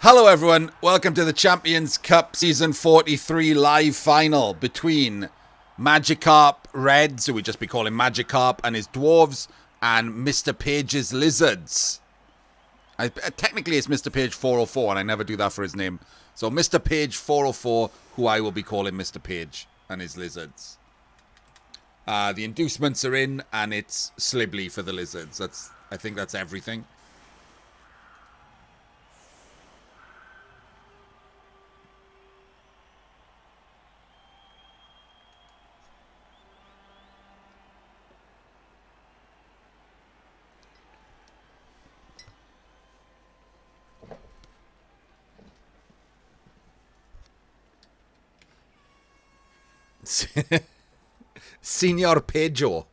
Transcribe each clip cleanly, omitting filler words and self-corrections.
Hello everyone, welcome to the Champions Cup Season 43 live final between Magikarp Reds, who we just be calling Magikarp, and his Dwarves, and MrPage's Lizards. Technically it's MrPage404, and I never do that for his name. So MrPage404, who I will be calling Mr. Page, and his Lizards. The inducements are in, and it's Slibbly for the Lizards. I think that's everything. Senor Pejo.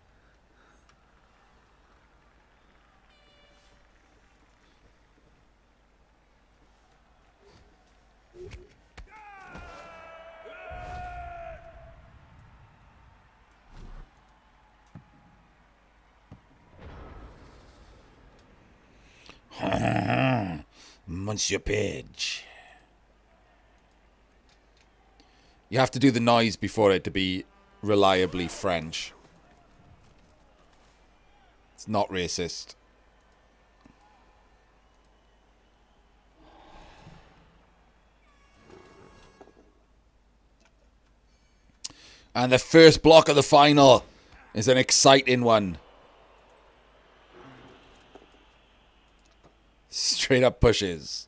Monsieur Page. You have to do the noise before it to be reliably French. It's not racist. And the first block of the final is an exciting one. Straight up pushes.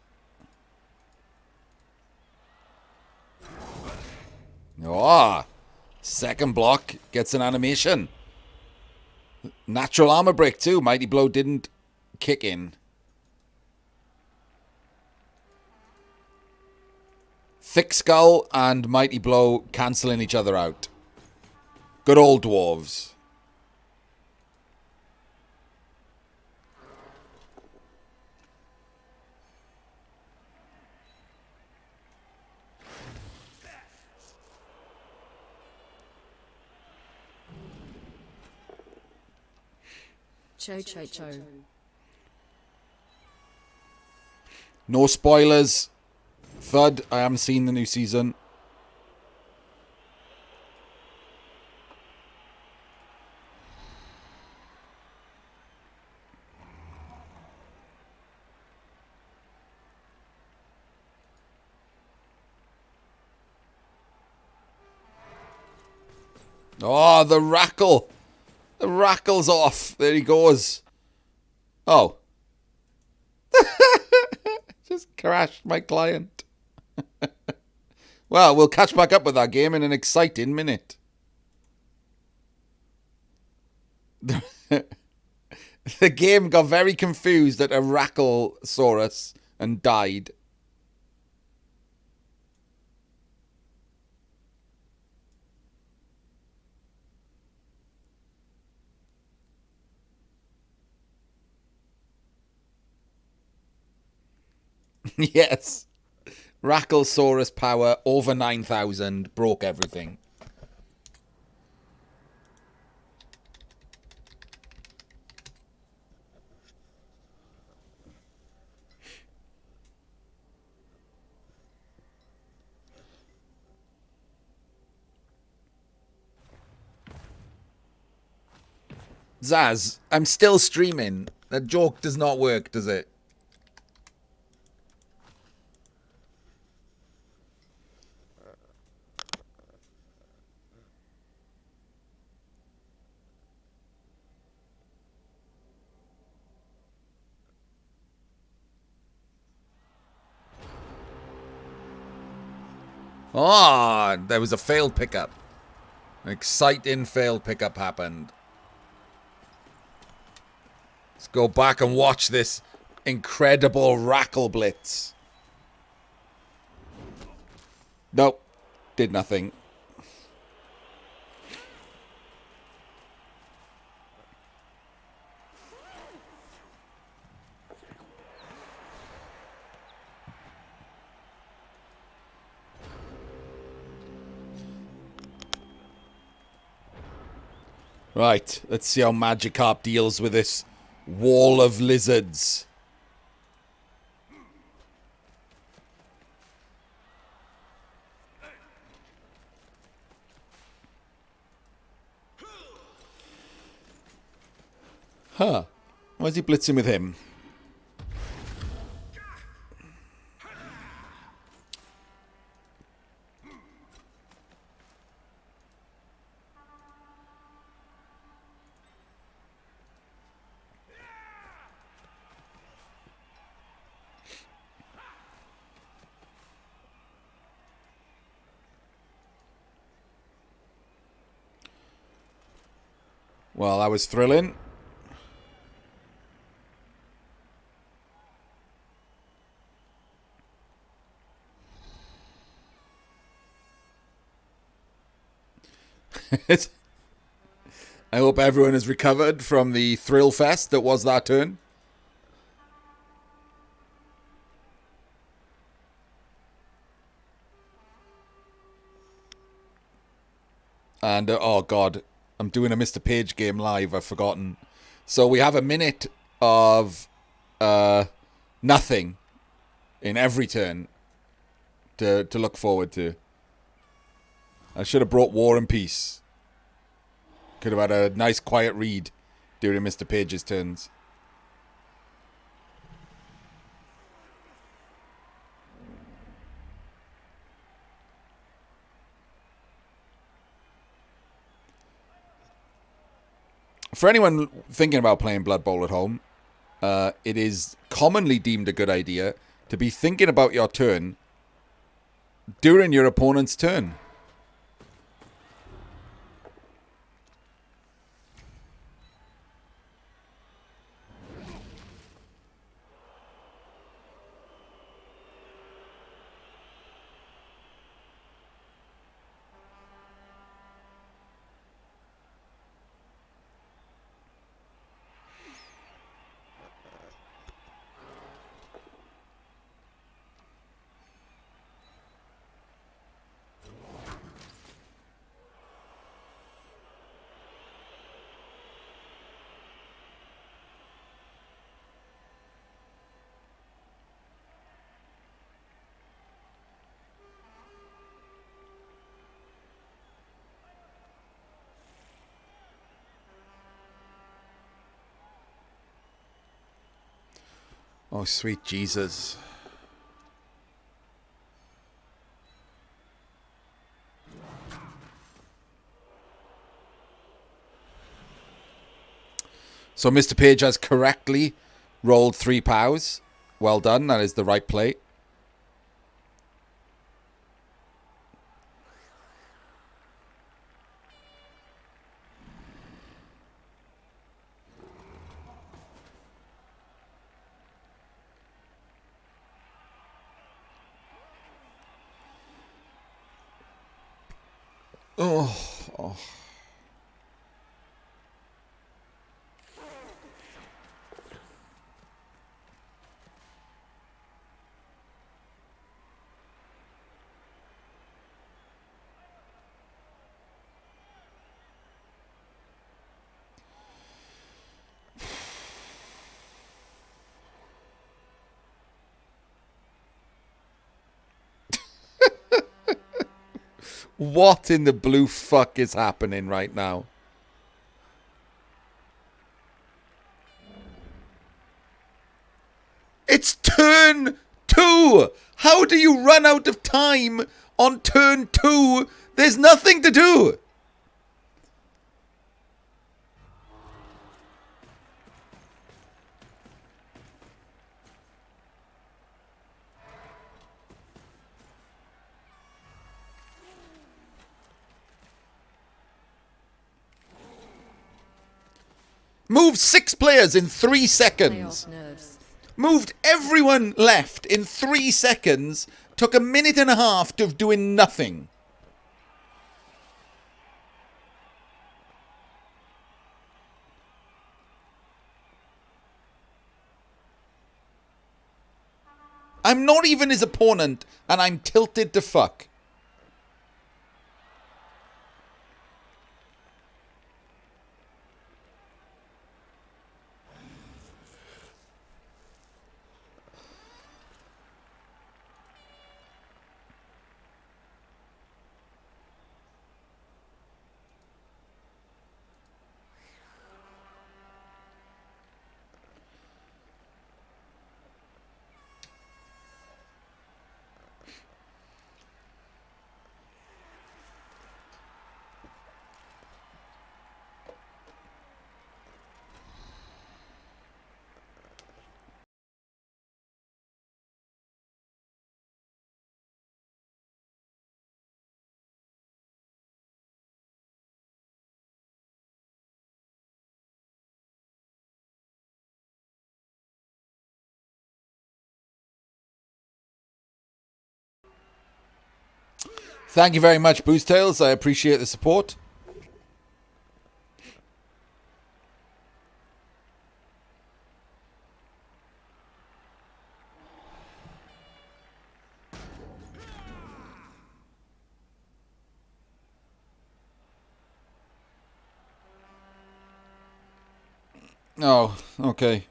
Oh, second block gets an animation. Natural armor break too. Mighty Blow didn't kick in. Thick Skull and Mighty Blow cancelling each other out. Good old Dwarves. Cho. No spoilers. Thud, I haven't seen the new season. Oh, the Rackle. The Rackle's off. There he goes. Oh. Just crashed my client. Well, we'll catch back up with that game in an exciting minute. The game got very confused at a Racklesaurus and died. Yes. Racklesaurus power over 9,000 broke everything. Zaz, I'm still streaming. That joke does not work, does it? Oh, there was a failed pickup. An exciting failed pickup happened. Let's go back and watch this incredible Rackle Blitz. Nope. Did nothing. Right, let's see how Magikarp deals with this wall of lizards. Huh. Why is he blitzing with him? Well, that was thrilling. I hope everyone has recovered from the thrill fest that was that turn. And, oh god, I'm doing a Mr. Page game live, I've forgotten. So we have a minute of nothing in every turn to look forward to. I should have brought War and Peace. Could have had a nice quiet read during Mr. Page's turns. For anyone thinking about playing Blood Bowl at home, it is commonly deemed a good idea to be thinking about your turn during your opponent's turn. Oh, sweet Jesus. So Mr. Page has correctly rolled 3 pows. Well done. That is the right play. Oh. What in the blue fuck is happening right now? It's turn 2! How do you run out of time on turn 2? There's nothing to do! Moved 6 players in 3 seconds. Moved everyone left in 3 seconds. Took a minute and a half of doing nothing. I'm not even his opponent, and I'm tilted to fuck. Thank you very much, Boost Tales. I appreciate the support. Oh, okay.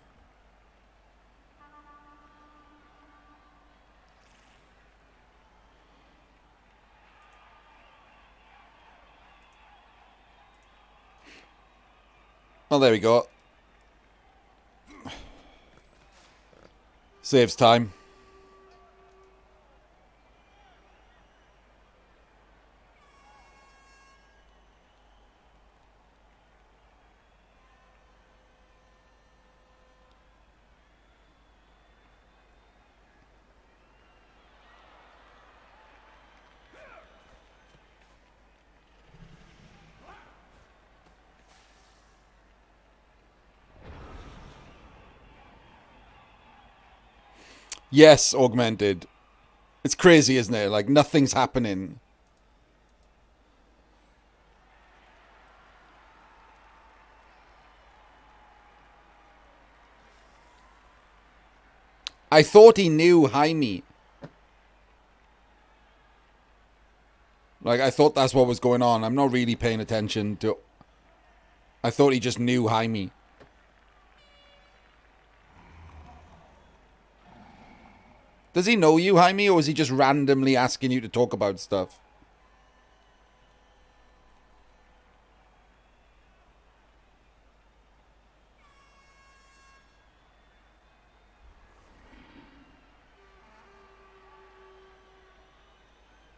Well, there we go. Saves time. Yes, augmented. It's crazy, isn't it? Like, nothing's happening. I thought he knew Jaime. Like, I thought that's what was going on. I'm not really paying attention to... I thought he just knew Jaime. Does he know you, Jaime, or is he just randomly asking you to talk about stuff?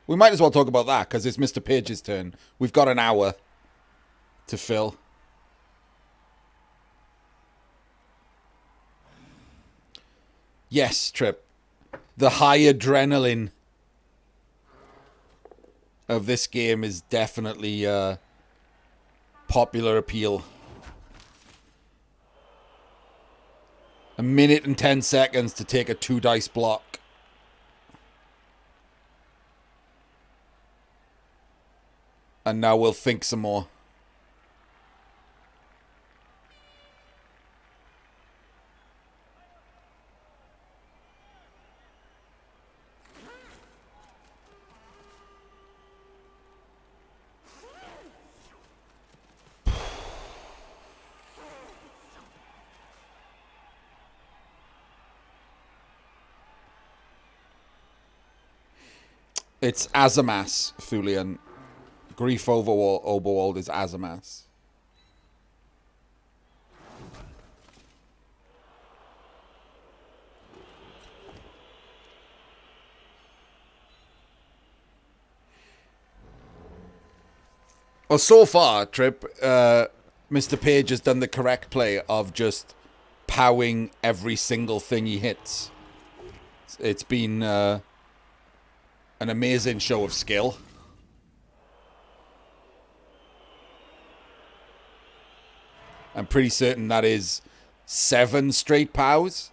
We might as well talk about that, because it's Mr. Page's turn. We've got an hour to fill. Yes, Trip. The high adrenaline of this game is definitely popular appeal. A minute and 10 seconds to take a 2-dice block. And now we'll think some more. It's Azamas, Thulian. Grief Overwald is Azamas. Well, so far, Trip, Mr. Page has done the correct play of just powing every single thing he hits. It's been an amazing show of skill. I'm pretty certain that is 7 straight pows.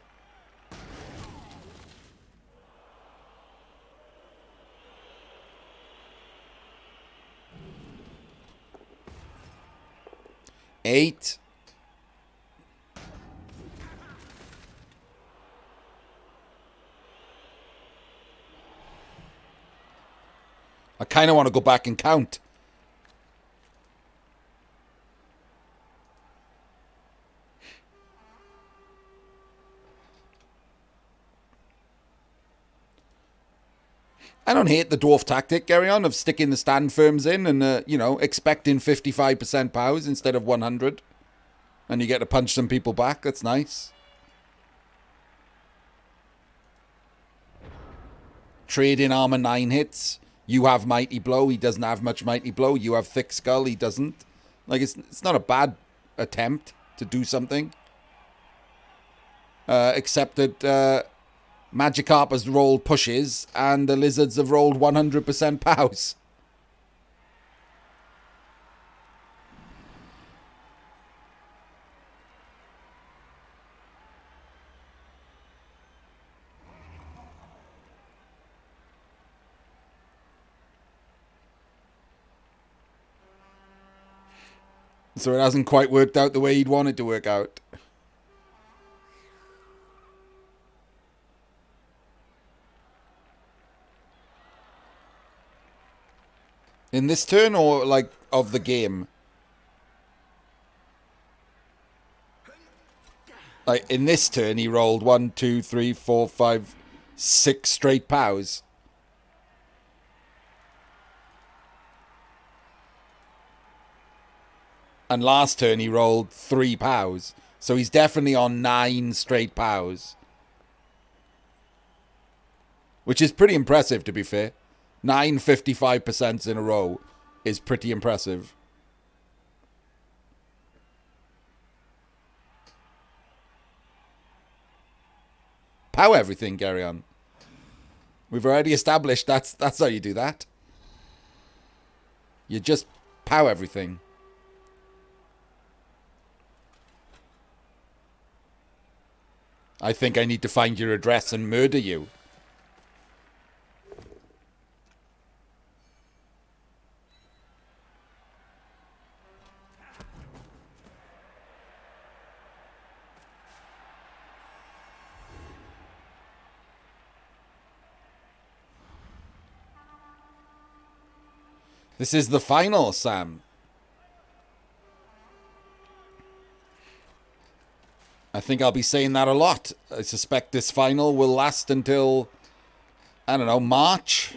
Eight. I kind of want to go back and count. I don't hate the dwarf tactic, Gary, on of sticking the stand firms in and, you know, expecting 55% powers instead of 100. And you get to punch some people back. That's nice. Trade in armor 9 hits. You have Mighty Blow. He doesn't have much Mighty Blow. You have Thick Skull. He doesn't. Like, it's not a bad attempt to do something. Except that Magikarp has rolled pushes and the Lizards have rolled 100% pows. So it hasn't quite worked out the way he'd want it to work out. In this turn, or like of the game? Like in this turn, he rolled 1, 2, 3, 4, 5, 6 straight pows. And last turn he rolled 3 pows. So he's definitely on 9 straight pows. Which is pretty impressive, to be fair. 9 55% in a row is pretty impressive. Pow everything, carry on. We've already established that's how you do that. You just pow everything. I think I need to find your address and murder you. This is the final, Sam. I think I'll be saying that a lot. I suspect this final will last until, I don't know, March.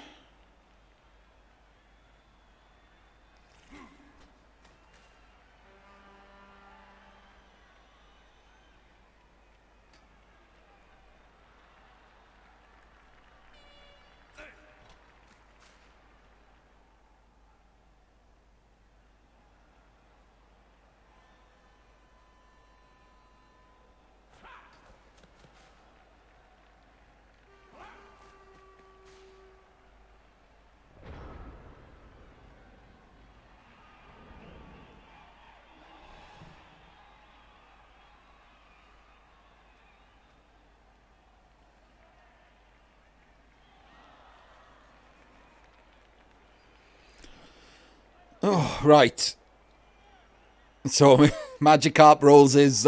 Oh, right. So Magikarp rolls his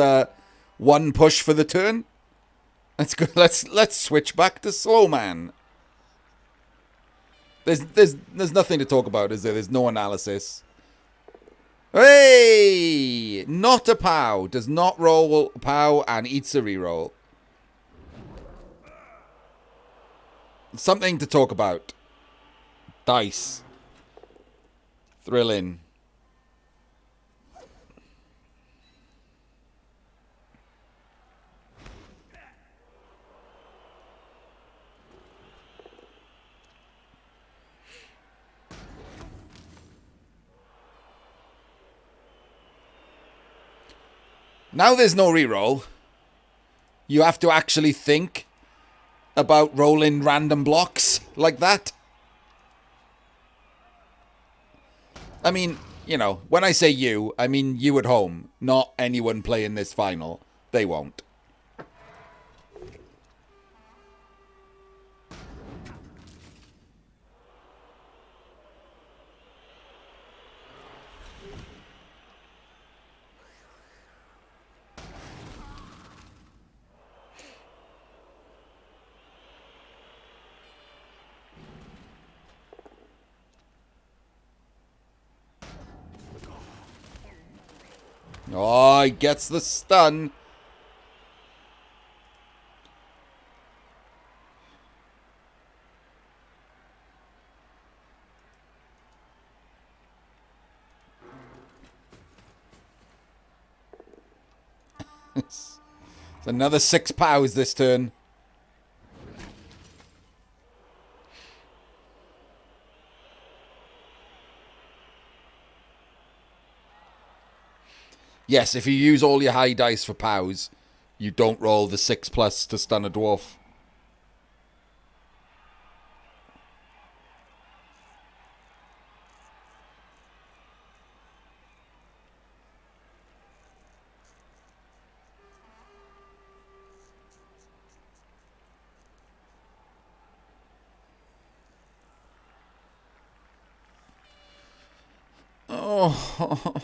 1 push for the turn. Let's go. Let's switch back to Slowman. There's nothing to talk about, is there? There's no analysis. Hey! Not a POW. Does not roll POW and eats a reroll. Something to talk about. Dice. Thrilling. Now there's no reroll. You have to actually think about rolling random blocks like that. I mean, you know, when I say you, I mean you at home, not anyone playing this final. They won't. Oh, he gets the stun. It's another 6 POWs this turn. Yes, if you use all your high dice for POWs, you don't roll the 6+ to stun a dwarf. Oh.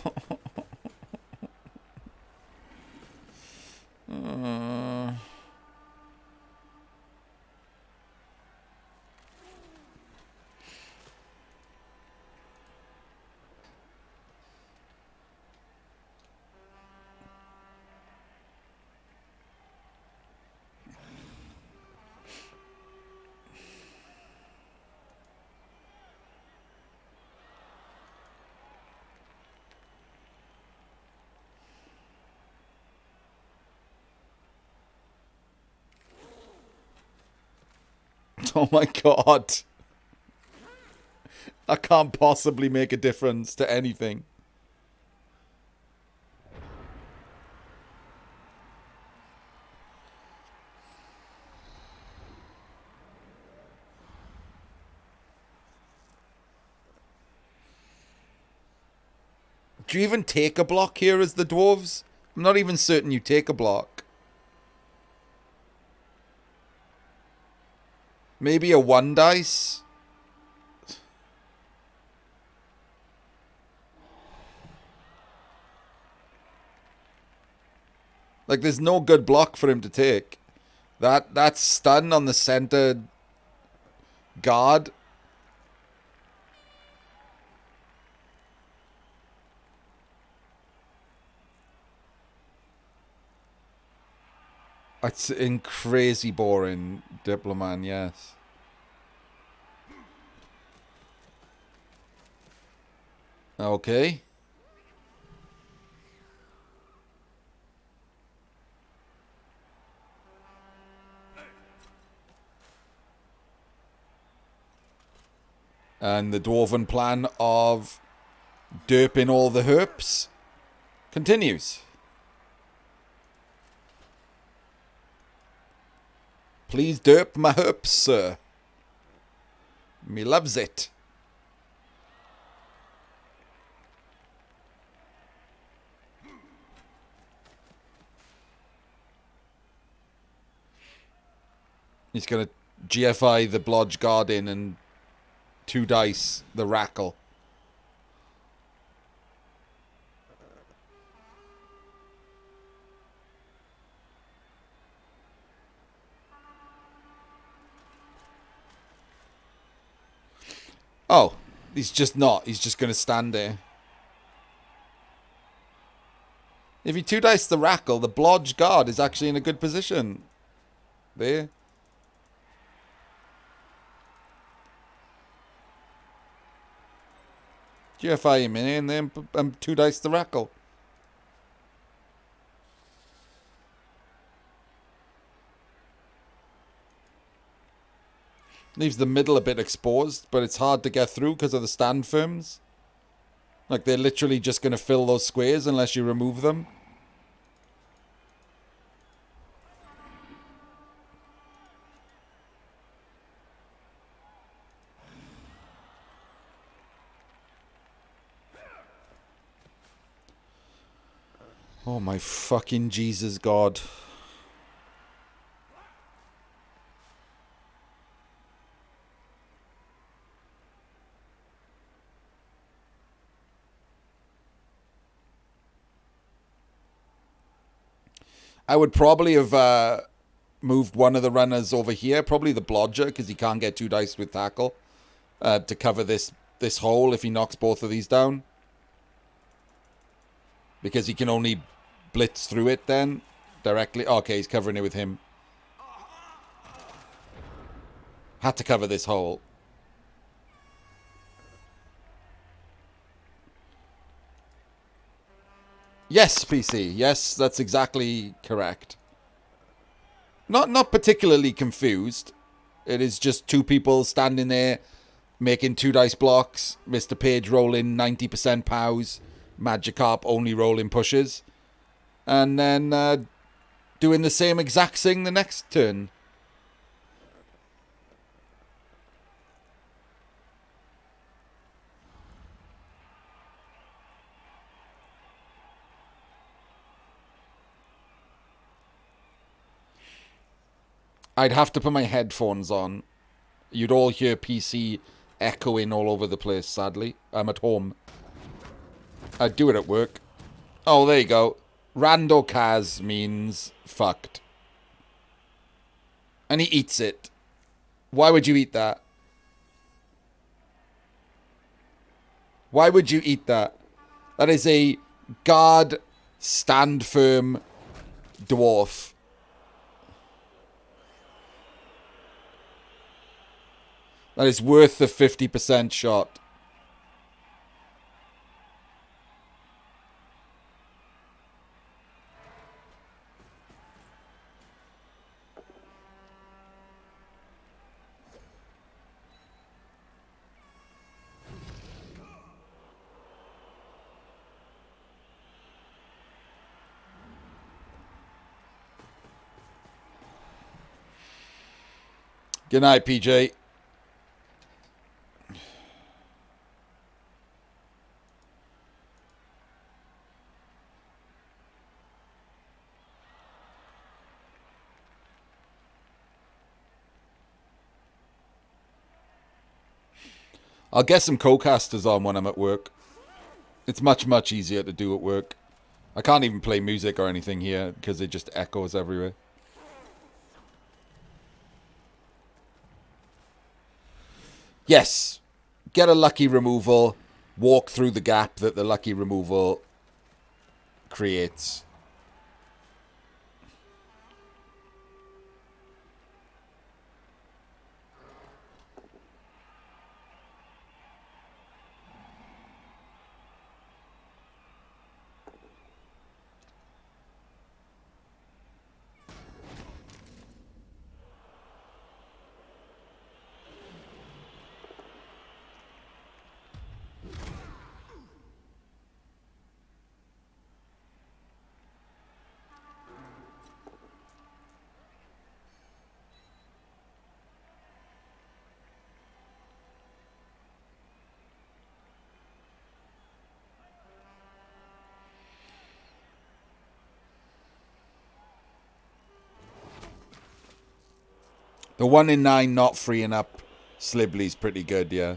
Oh my god. I can't possibly make a difference to anything. Do you even take a block here as the dwarves? I'm not even certain you take a block. Maybe a 1 dice? Like, there's no good block for him to take. That's stun on the center guard. It's in crazy boring, Diploman, yes. Okay. And the dwarven plan of derping all the herps continues. Please derp my herps, sir. Me loves it. He's going to GFI the Blodge Guard in and 2 dice the Rackle. Oh, he's just not. He's just going to stand there. If you 2 dice the Rackle, the Blodge Guard is actually in a good position. There. GFI him in and then 2 dice the Rackle. Leaves the middle a bit exposed, but it's hard to get through because of the stand firms. Like, they're literally just going to fill those squares unless you remove them. Oh my fucking Jesus God. I would probably have moved one of the runners over here, probably the Blodger, because he can't get 2 dice with tackle, to cover this hole if he knocks both of these down. Because he can only blitz through it then, directly. Okay, he's covering it with him. Had to cover this hole. Yes, PC. Yes, that's exactly correct. Not particularly confused. It is just 2 people standing there making 2 dice blocks. Mr. Page rolling 90% pows. Magikarp only rolling pushes. And then doing the same exact thing the next turn. I'd have to put my headphones on. You'd all hear PC echoing all over the place, sadly. I'm at home. I'd do it at work. Oh, there you go. Rando Kaz means fucked. And he eats it. Why would you eat that? Why would you eat that? That is a guard, stand firm dwarf. That is worth the 50% shot. Good night, PJ. I'll get some co-casters on when I'm at work. It's much, much easier to do at work. I can't even play music or anything here because it just echoes everywhere. Yes. Get a lucky removal. Walk through the gap that the lucky removal creates. The 1 in 9 not freeing up Slibley's pretty good, yeah.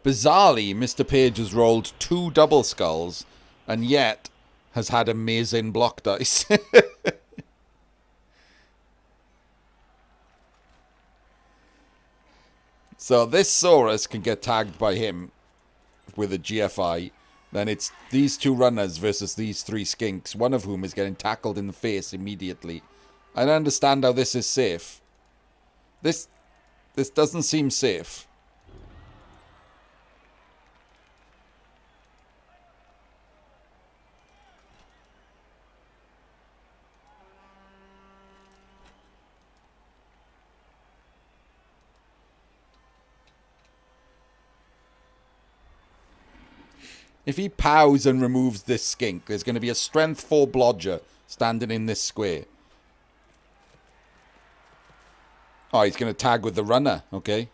Bizarrely, Mr. Page has rolled 2 double skulls and yet has had amazing block dice. So this Saurus can get tagged by him with a GFI. Then it's these 2 runners versus these 3 skinks, one of whom is getting tackled in the face immediately. I don't understand how this is safe. This doesn't seem safe. If he pows and removes this skink, there's going to be a strength 4 blodger standing in this square. Oh, he's going to tag with the runner. Okay.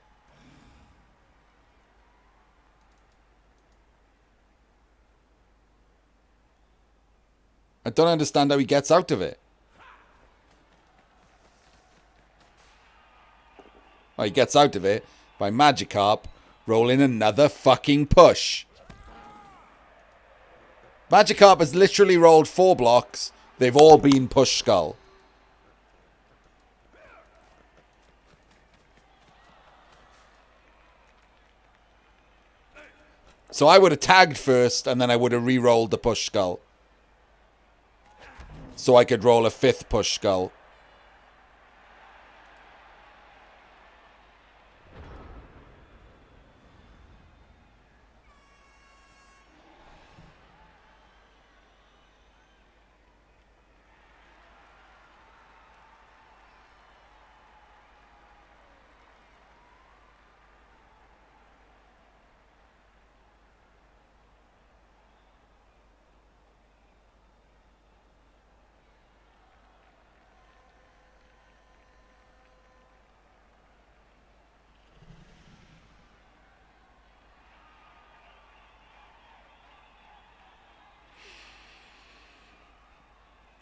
I don't understand how he gets out of it. Oh, he gets out of it by Magikarp rolling another fucking push. Magikarp has literally rolled 4 blocks. They've all been push skull. So I would have tagged first and then I would have re-rolled the push skull. So I could roll a 5th push skull.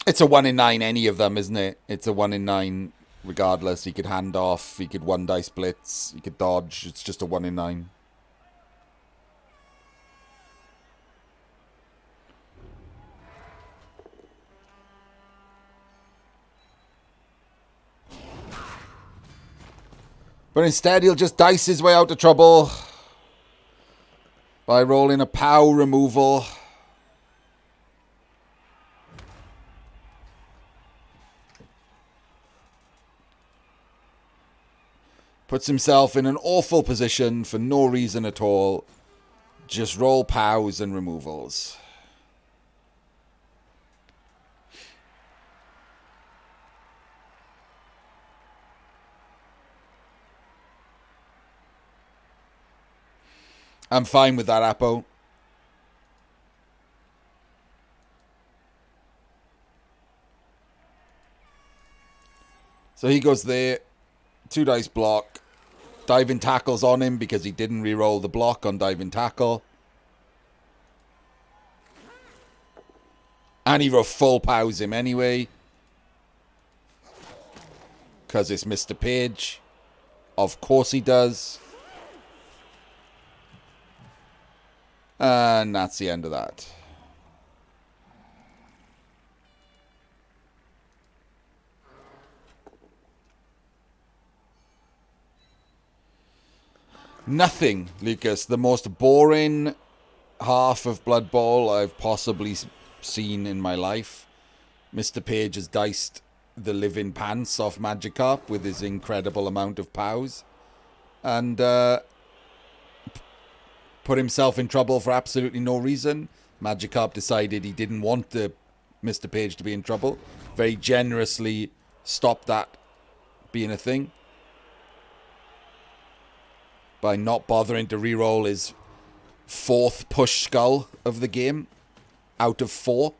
It's a 1 in 9 any of them, isn't it? It's a 1 in 9 regardless. He could hand off, he could 1 dice blitz, he could dodge. It's just a 1 in 9. But instead he'll just dice his way out of trouble by rolling a POW removal. Puts himself in an awful position for no reason at all. Just roll POWs and removals. I'm fine with that, Apo. So he goes there. 2 dice block. Diving tackle's on him because he didn't re-roll the block on diving tackle. And he full pows him anyway. Because it's Mr. Page. Of course he does. And that's the end of that. Nothing, Lucas. The most boring half of Blood Bowl I've possibly seen in my life. Mr. Page has diced the living pants off Magikarp with his incredible amount of pows. And put himself in trouble for absolutely no reason. Magikarp decided he didn't want Mr. Page to be in trouble. Very generously stopped that being a thing. By not bothering to reroll his 4th push skull of the game out of 4.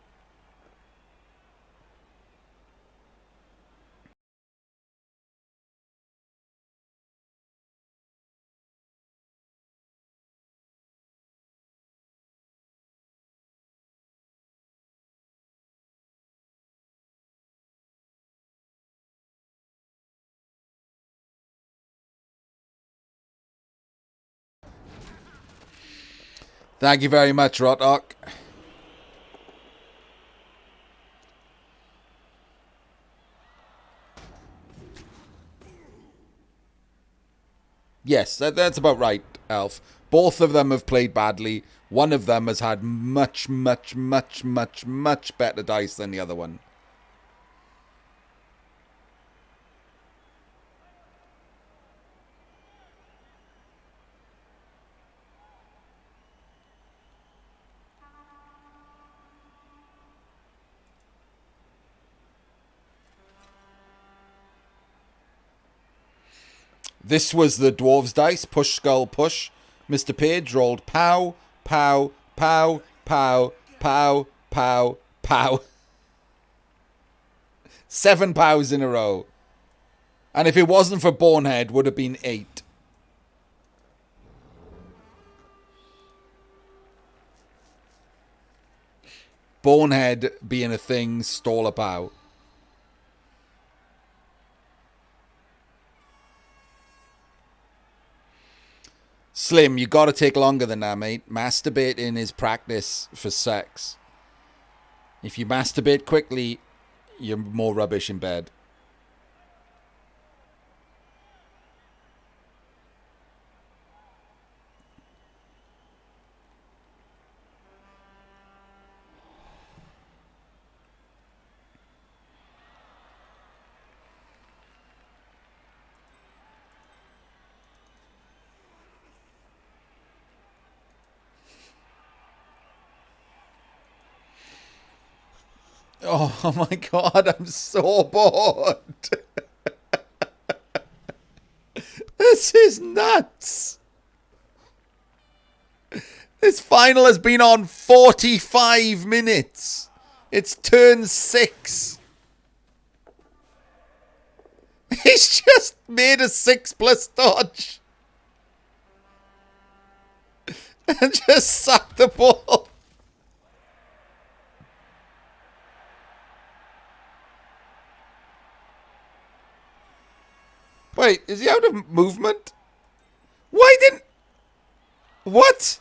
Thank you very much, Rotok. Yes, that's about right, Elf. Both of them have played badly. One of them has had much, much, much, much, much better dice than the other one. This was the Dwarves dice. Push, skull, push. Mr. Page rolled pow, pow, pow, pow, pow, pow, pow. 7 pows in a row. And if it wasn't for Bonehead, would have been 8. Bonehead being a thing, stole a pow. Slim, you gotta take longer than that, mate. Masturbating is practice for sex. If you masturbate quickly, you're more rubbish in bed. Oh my god, I'm so bored. This is nuts. This final has been on 45 minutes. It's turn 6. He's just made a 6+ dodge. And just sucked the ball. Wait, is he out of movement? Why didn't... What?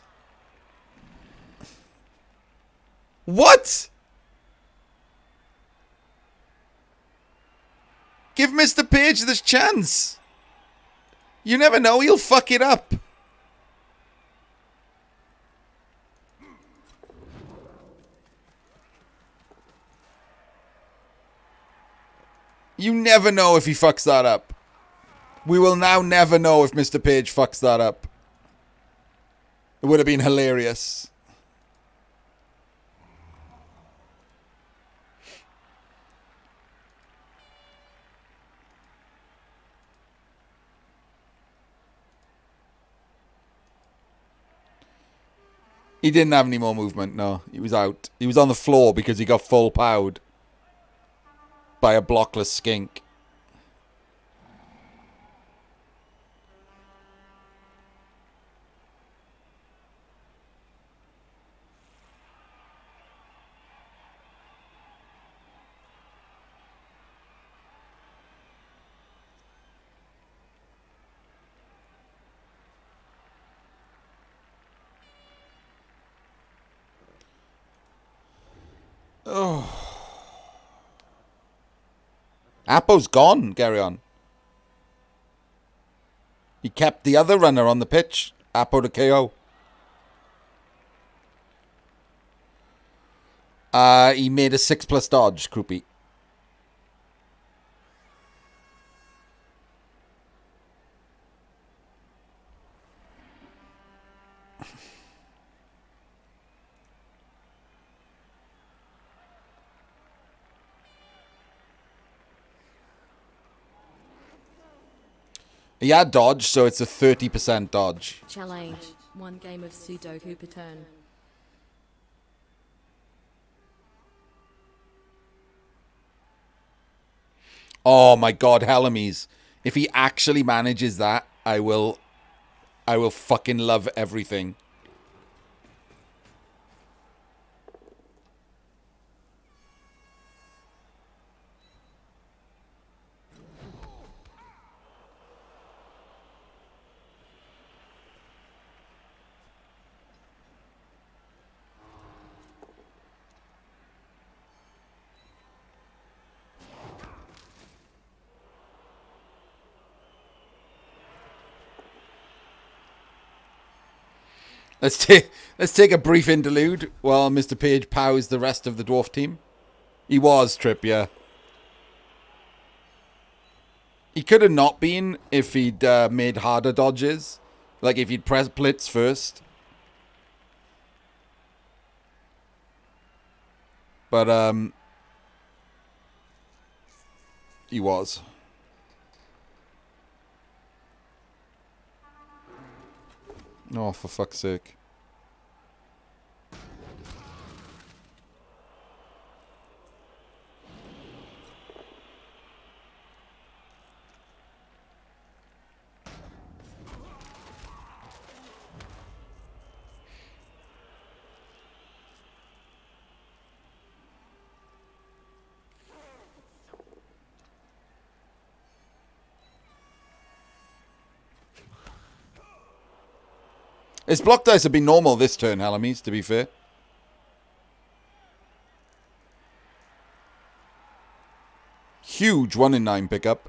What? Give Mr. Page this chance. You never know, he'll fuck it up. You never know if he fucks that up. We will now never know if Mr. Page fucks that up. It would have been hilarious. He didn't have any more movement, no. He was out. He was on the floor because he got full powered by a blockless skink. Oh. Apo's gone, carry on. He kept the other runner on the pitch. Apo to KO. He made a 6+ dodge, Croupy. He had dodge, so it's a 30% dodge. Challenge. 1 game of Sudoku per turn. Oh my god, Helames. If he actually manages that, I will fucking love everything. Let's take a brief interlude while Mr. Page powers the rest of the dwarf team. He was Trip, yeah. He could have not been if he'd made harder dodges. Like if he'd pressed blitz first. But he was. Oh, for fuck's sake. His block dice have been normal this turn, Helames, to be fair. Huge 1 in 9 pickup.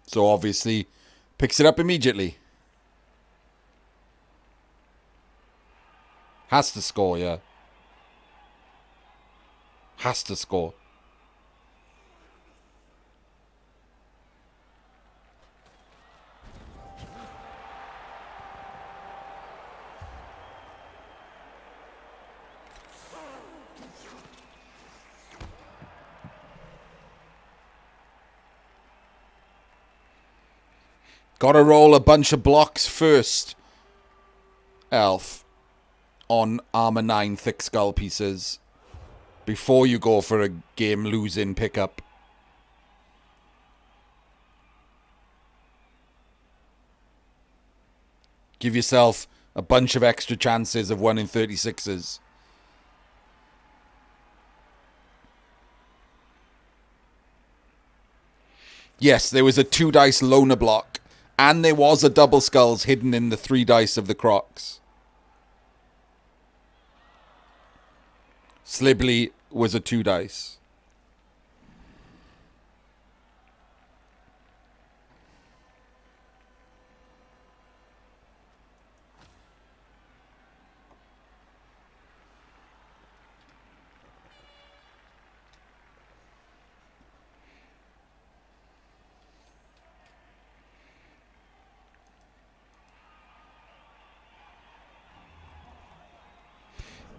So obviously picks it up immediately. Has to score, yeah. Has to score. Gotta roll a bunch of blocks first, Elf, on armor 9 thick skull pieces before you go for a game losing pickup. Give yourself a bunch of extra chances of 1 in 36s. Yes, there was a 2 dice loner block, and there was a double skulls hidden in the 3 dice of the Crocs. Slibley was a 2 dice.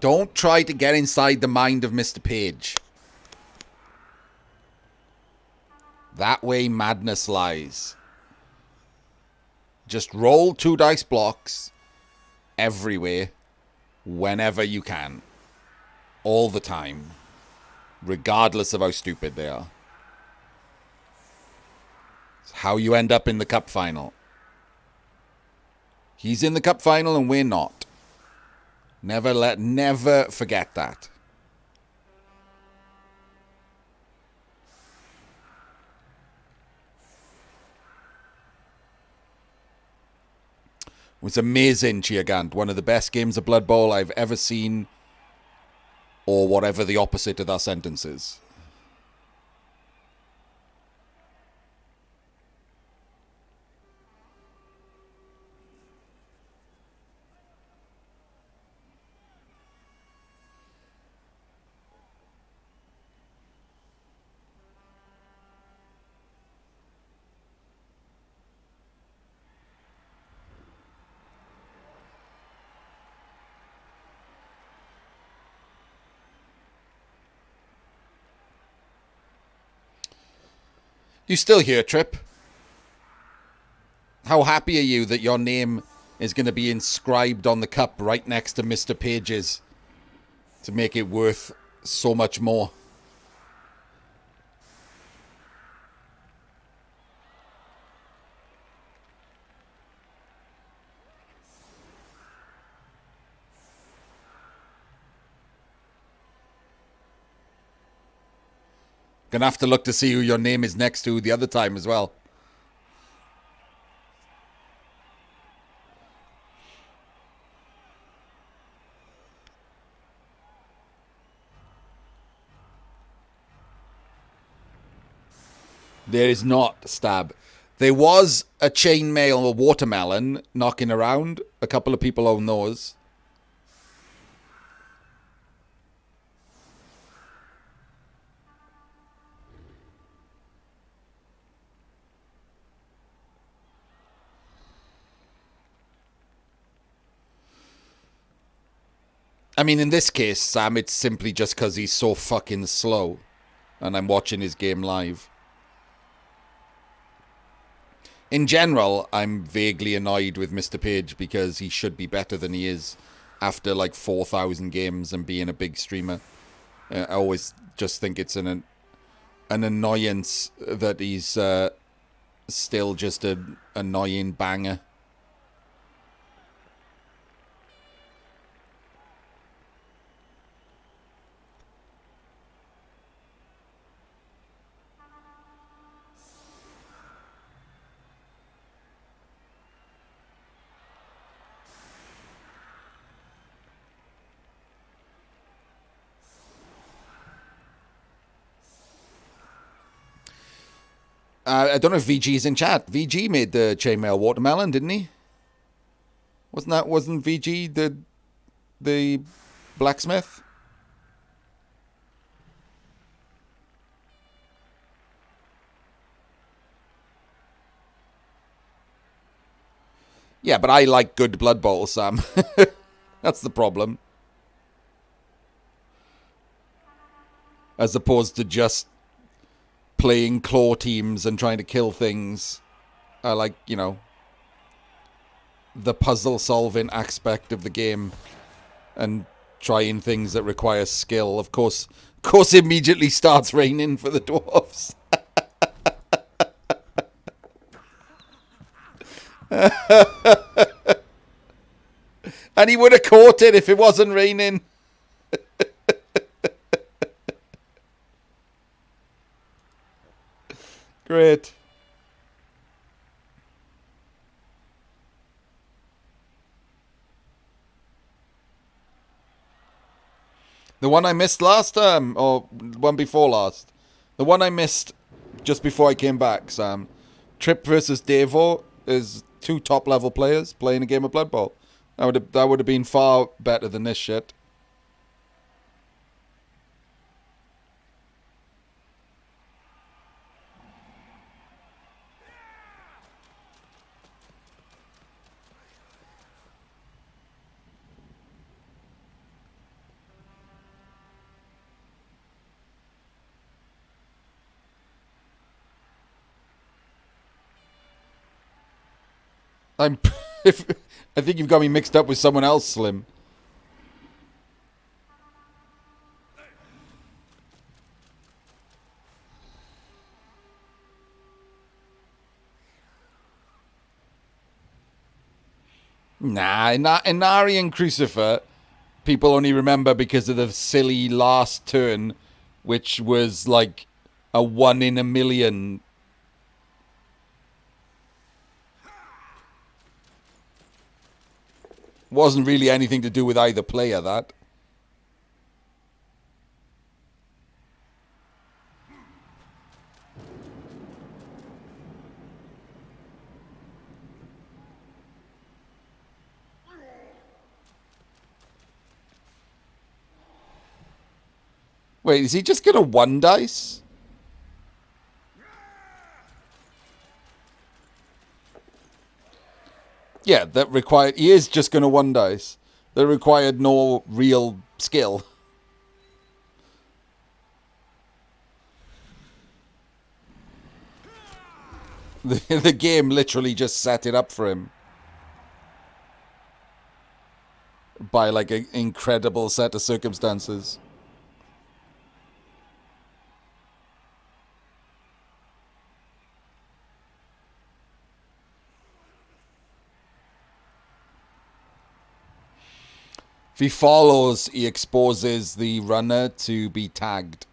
Don't try to get inside the mind of Mr. Page. That way madness lies. Just roll 2 dice blocks everywhere, whenever you can. All the time. Regardless of how stupid they are. It's how you end up in the cup final. He's in the cup final and we're not. Never forget that. It was amazing, Chiagant. One of the best games of Blood Bowl I've ever seen. Or whatever the opposite of that sentence is. You still here, Trip? How happy are you that your name is going to be inscribed on the cup right next to Mr. Page's to make it worth so much more? Gonna have to look to see who your name is next to the other time as well. There is not, Stab. There was a chainmail watermelon knocking around. A couple of people own those. I mean, in this case, Sam, it's simply just because he's so fucking slow. And I'm watching his game live. In general, I'm vaguely annoyed with Mr. Page because he should be better than he is after like 4,000 games and being a big streamer. I always just think it's an annoyance that he's still just an annoying banger. I don't know if VG's in chat. VG made the chainmail watermelon, didn't he? Wasn't VG the blacksmith? Yeah, but I like good Blood Bowl, Sam. That's the problem. As opposed to just playing claw teams and trying to kill things. I like, you know, the puzzle solving aspect of the game and trying things that require skill. Of course immediately starts raining for the dwarfs. And he would have caught it if it wasn't raining. Great. The one I missed last time, or one before last. The one I missed just before I came back, Sam. Trip versus Devo is 2 top level players playing a game of Blood Bowl. That would have been far better than this shit. I'm... I think you've got me mixed up with someone else, Slim. Nah, Inari and Crucifer, people only remember because of the silly last turn, which was like a 1 in a million. Wasn't really anything to do with either player, that. Wait, is he just gonna 1 dice? Yeah, that required... He is just gonna 1 dice. That required no real skill. The game literally just set it up for him. By, like, an incredible set of circumstances. If he follows, he exposes the runner to be tagged.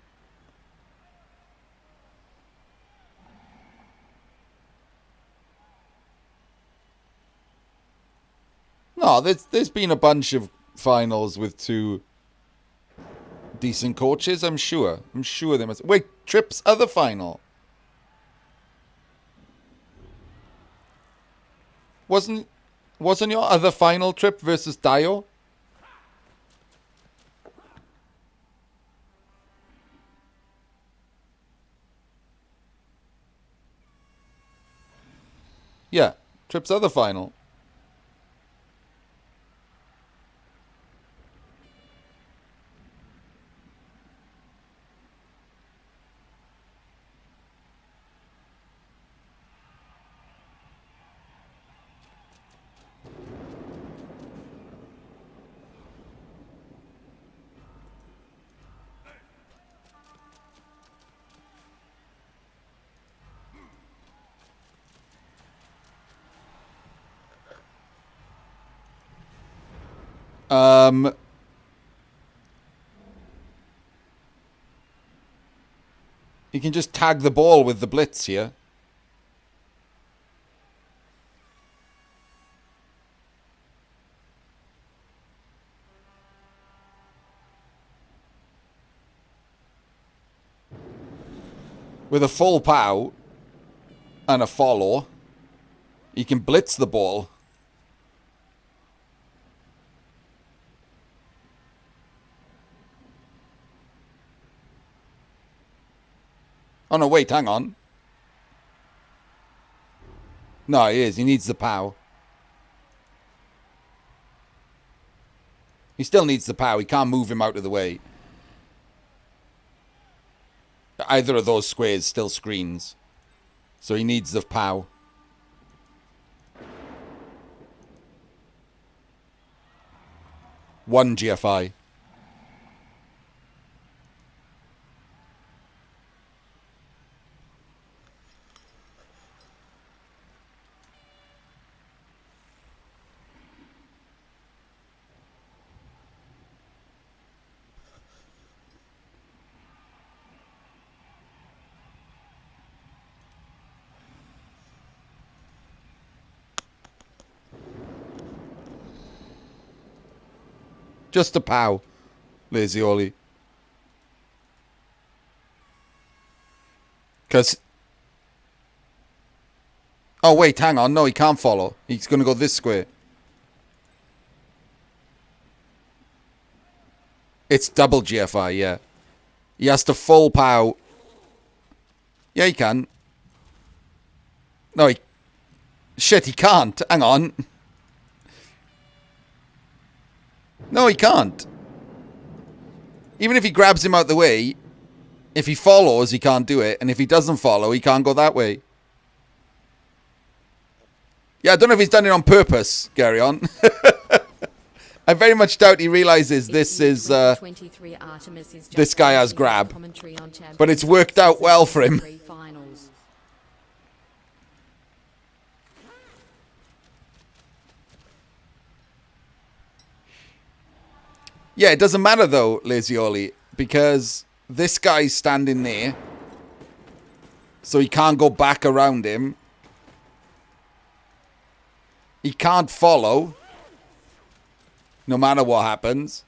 No, there's been a bunch of finals with 2 decent coaches, I'm sure. I'm sure there must... Wait, Tripp's other final. Wasn't your other final Tripp versus Dio? Yeah, Tripp's other final. You can just tag the ball with the blitz here. With a full pow and a follow, you can blitz the ball. Oh, no, wait, hang on. No, he is. He needs the pow. He still needs the pow. He can't move him out of the way. Either of those squares still screens. So he needs the pow. One GFI. Just a pow, Lazy Ollie. Because... Oh, wait, hang on. No, he can't follow. He's going to go this square. It's double GFI, yeah. He has to full pow. Yeah, he can. No, he... Shit, he can't. Hang on. No, he can't. Even if he grabs him out the way, if he follows, he can't do it. And if he doesn't follow, he can't go that way. Yeah, I don't know if he's done it on purpose, Gary on. I very much doubt he realizes this is this guy has grab. But it's worked out well for him. Yeah, it doesn't matter though, Lazioli, because this guy's standing there. So he can't go back around him. He can't follow. No matter what happens.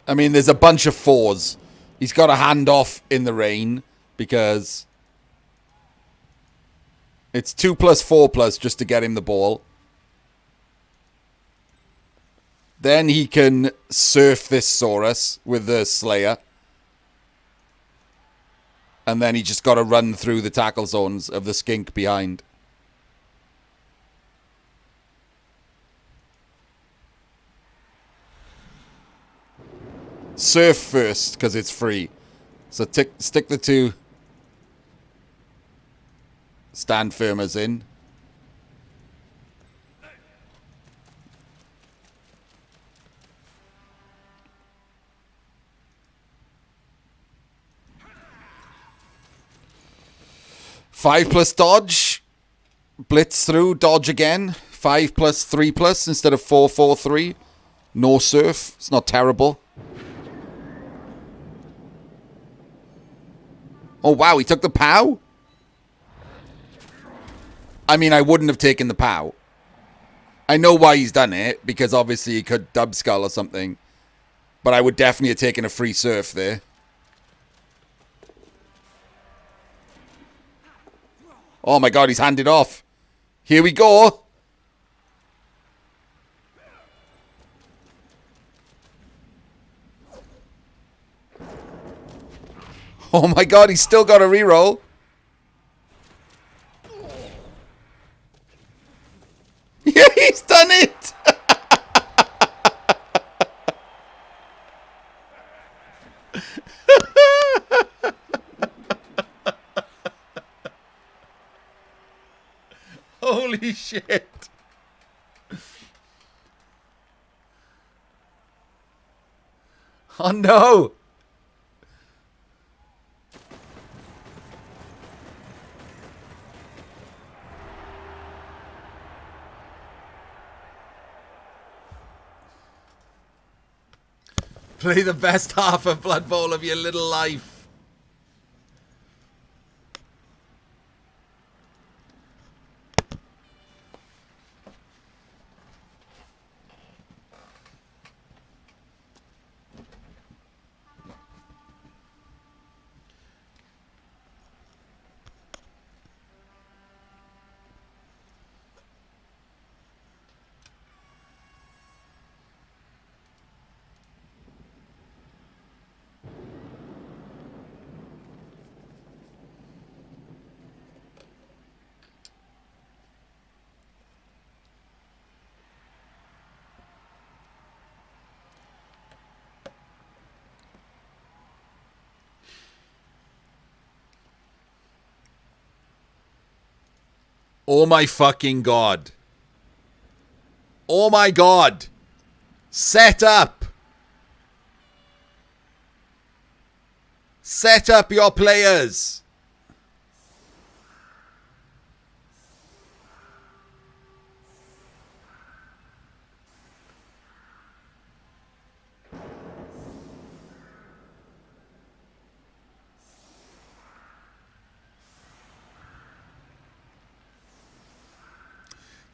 I mean, there's a bunch of 4s. He's got a hand off in the rain because it's 2 plus 4 plus just to get him the ball. Then he can surf this Saurus with the Slayer. And then he just got to run through the tackle zones of the skink behind. Surf first, because it's free. So stick the 2 stand firmers in. Five plus dodge. Blitz through, dodge again. 5 plus 3 plus instead of 4, 4, 3. No surf. It's not terrible. Oh, wow, he took the POW? I mean, I wouldn't have taken the POW. I know why he's done it, because obviously he could dub skull or something. But I would definitely have taken a free surf there. Oh my god, he's handed off. Here we go. Oh my god, he's still got a reroll. Yeah, he's done it. Holy shit. Oh no. Play the best half of Blood Bowl of your little life. Oh my fucking god. Oh my god. Set up. Set up your players.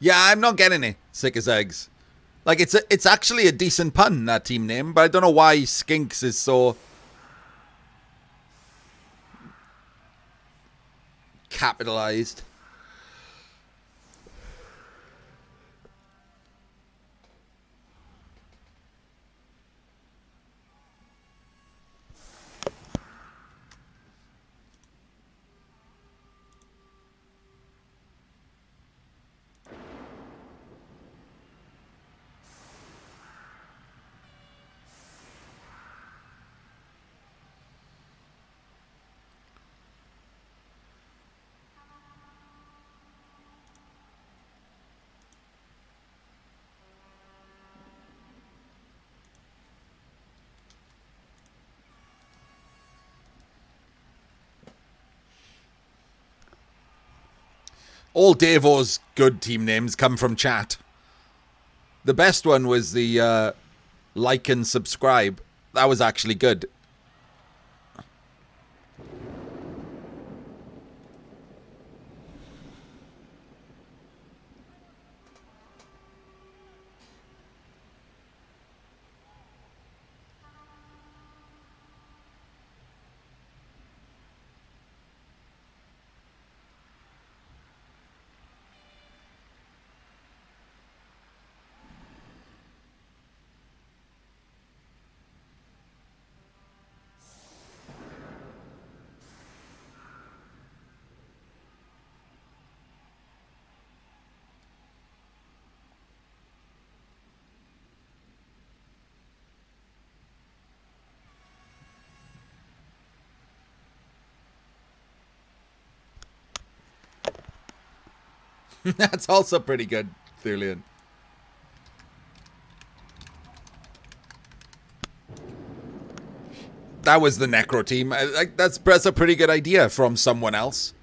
Yeah, I'm not getting it. Sick as eggs. Like, it's actually a decent pun, that team name, but I don't know why Skinks is so capitalized. All Davo's good team names come from chat. The best one was the like and subscribe. That was actually good. That's also pretty good, Thulian. That was the Necro team. That's a pretty good idea from someone else.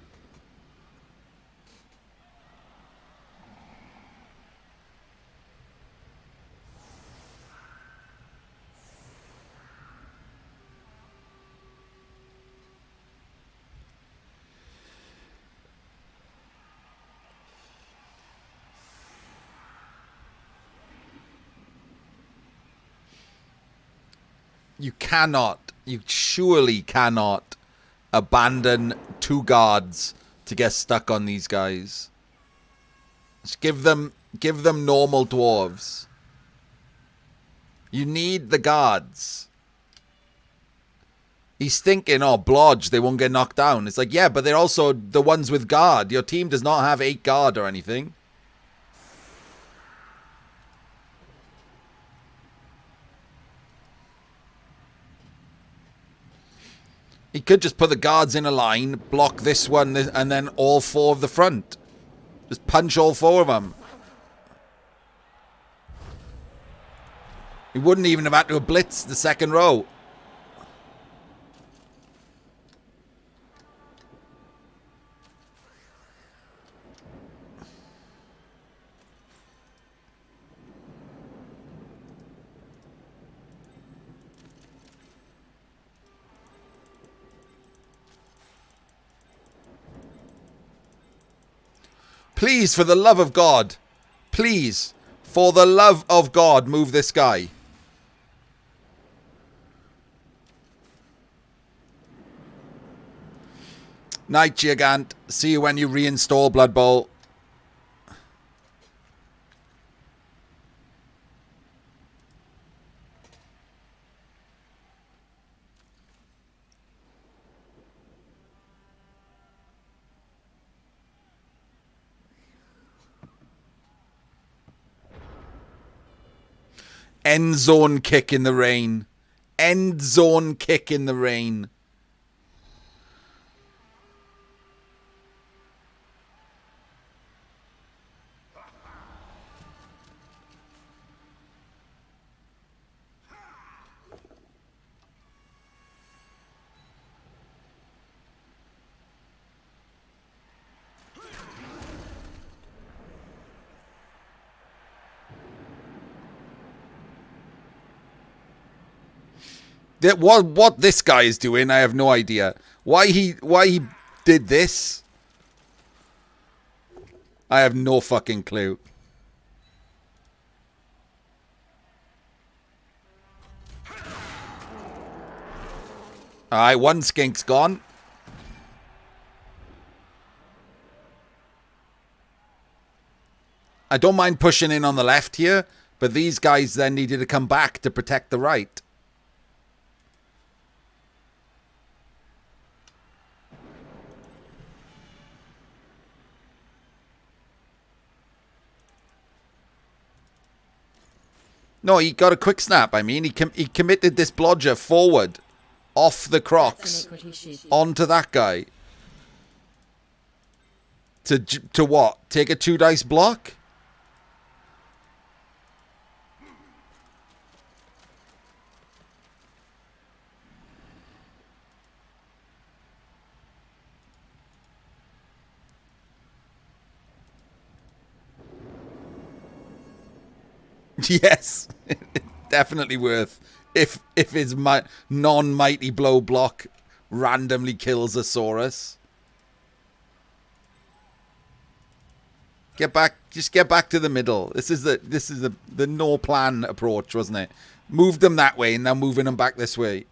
You surely cannot abandon 2 guards to get stuck on these guys. Just give them normal dwarves. You need the guards. He's thinking, oh, blodge, they won't get knocked down. It's like, yeah, but they're also the ones with guard. Your team does not have 8 guard or anything. He could just put the guards in a line, block this one, and then all 4 of the front. Just punch all 4 of them. He wouldn't even have had to have blitzed the second row. Please, for the love of God. Please, for the love of God, move this guy. Night, Gigant. See you when you reinstall Blood Bowl. End zone kick in the rain. End zone kick in the rain. What this guy is doing, I have no idea. Why he did this? I have no fucking clue. Alright, one skink's gone. I don't mind pushing in on the left here, but these guys then needed to come back to protect the right. No, he got a quick snap. I mean, he committed this blodger forward, off the Crocs, onto that guy. To what? Take a 2-dice block? Yes, definitely worth. If his non-mighty blow block randomly kills a Saurus. Get back, just get back to the middle. This is the no plan approach, wasn't it? Move them that way and now moving them back this way.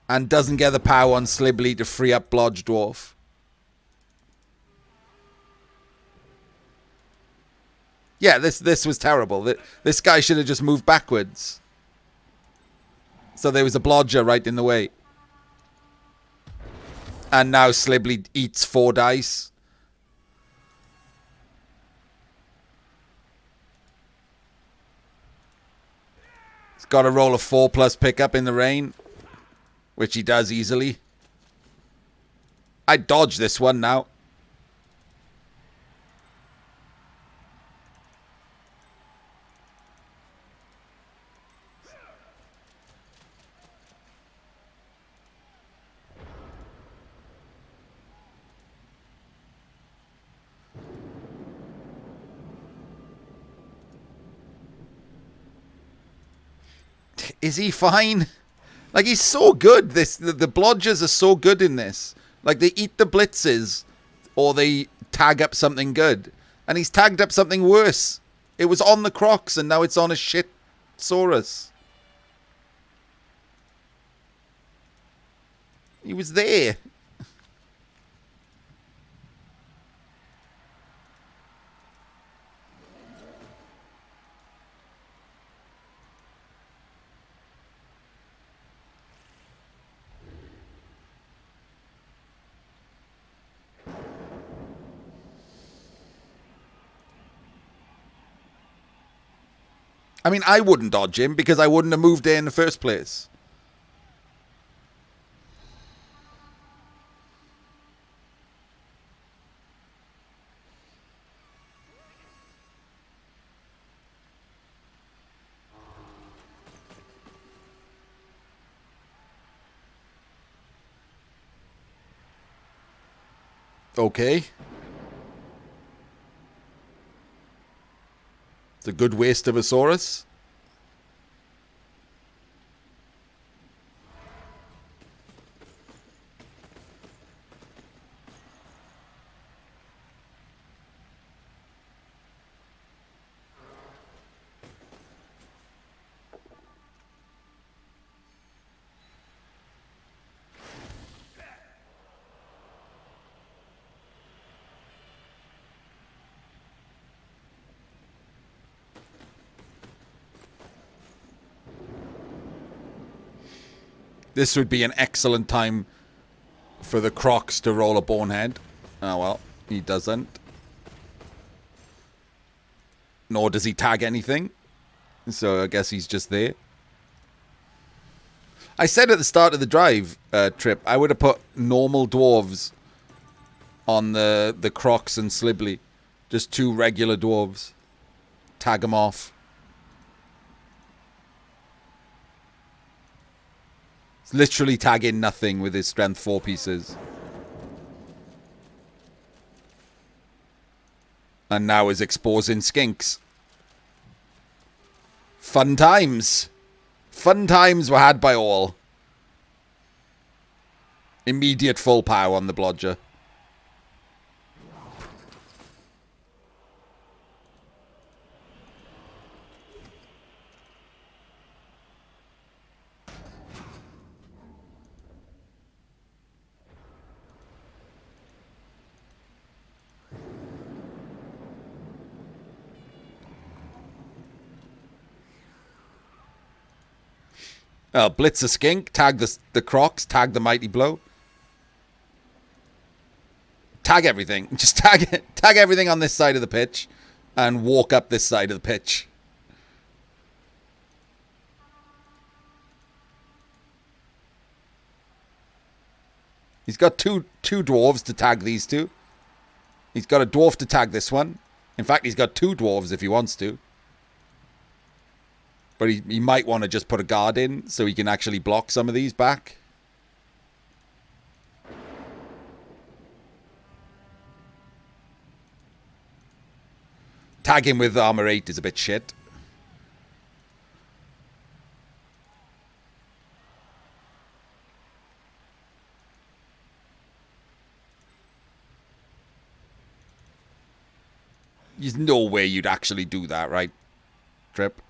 And doesn't get the power on Slibbly to free up Blodge Dwarf. Yeah, this was terrible. This guy should have just moved backwards. So there was a blodger right in the way. And now Slibbly eats 4 dice. He's got to roll a 4+ pickup in the rain. Which he does easily. I dodge this one now. Is he fine? Like, he's so good. The blodgers are so good in this. Like, they eat the blitzes or they tag up something good. And he's tagged up something worse. It was on the Crocs and now it's on a shit Saurus. He was there. I mean, I wouldn't dodge him because I wouldn't have moved there in the first place. Okay. It's a good waste of a Saurus. This would be an excellent time for the Crocs to roll a Bonehead. Oh well, he doesn't. Nor does he tag anything. So I guess he's just there. I said at the start of the drive trip, I would have put normal dwarves on the Crocs and Slibbly. Just 2 regular dwarves. Tag them off. Literally tagging nothing with his strength 4 pieces. And now is exposing skinks. Fun times. Fun times were had by all. Immediate full power on the blodger. Blitz the skink, tag the crocs, tag the mighty blow. Tag everything. Just tag everything on this side of the pitch and walk up this side of the pitch. He's got two dwarves to tag these two. He's got a dwarf to tag this one. In fact, he's got two dwarves if he wants to. But he might want to just put a guard in so he can actually block some of these back. Tag him with armor 8 is a bit shit. There's no way you'd actually do that, right, Trip?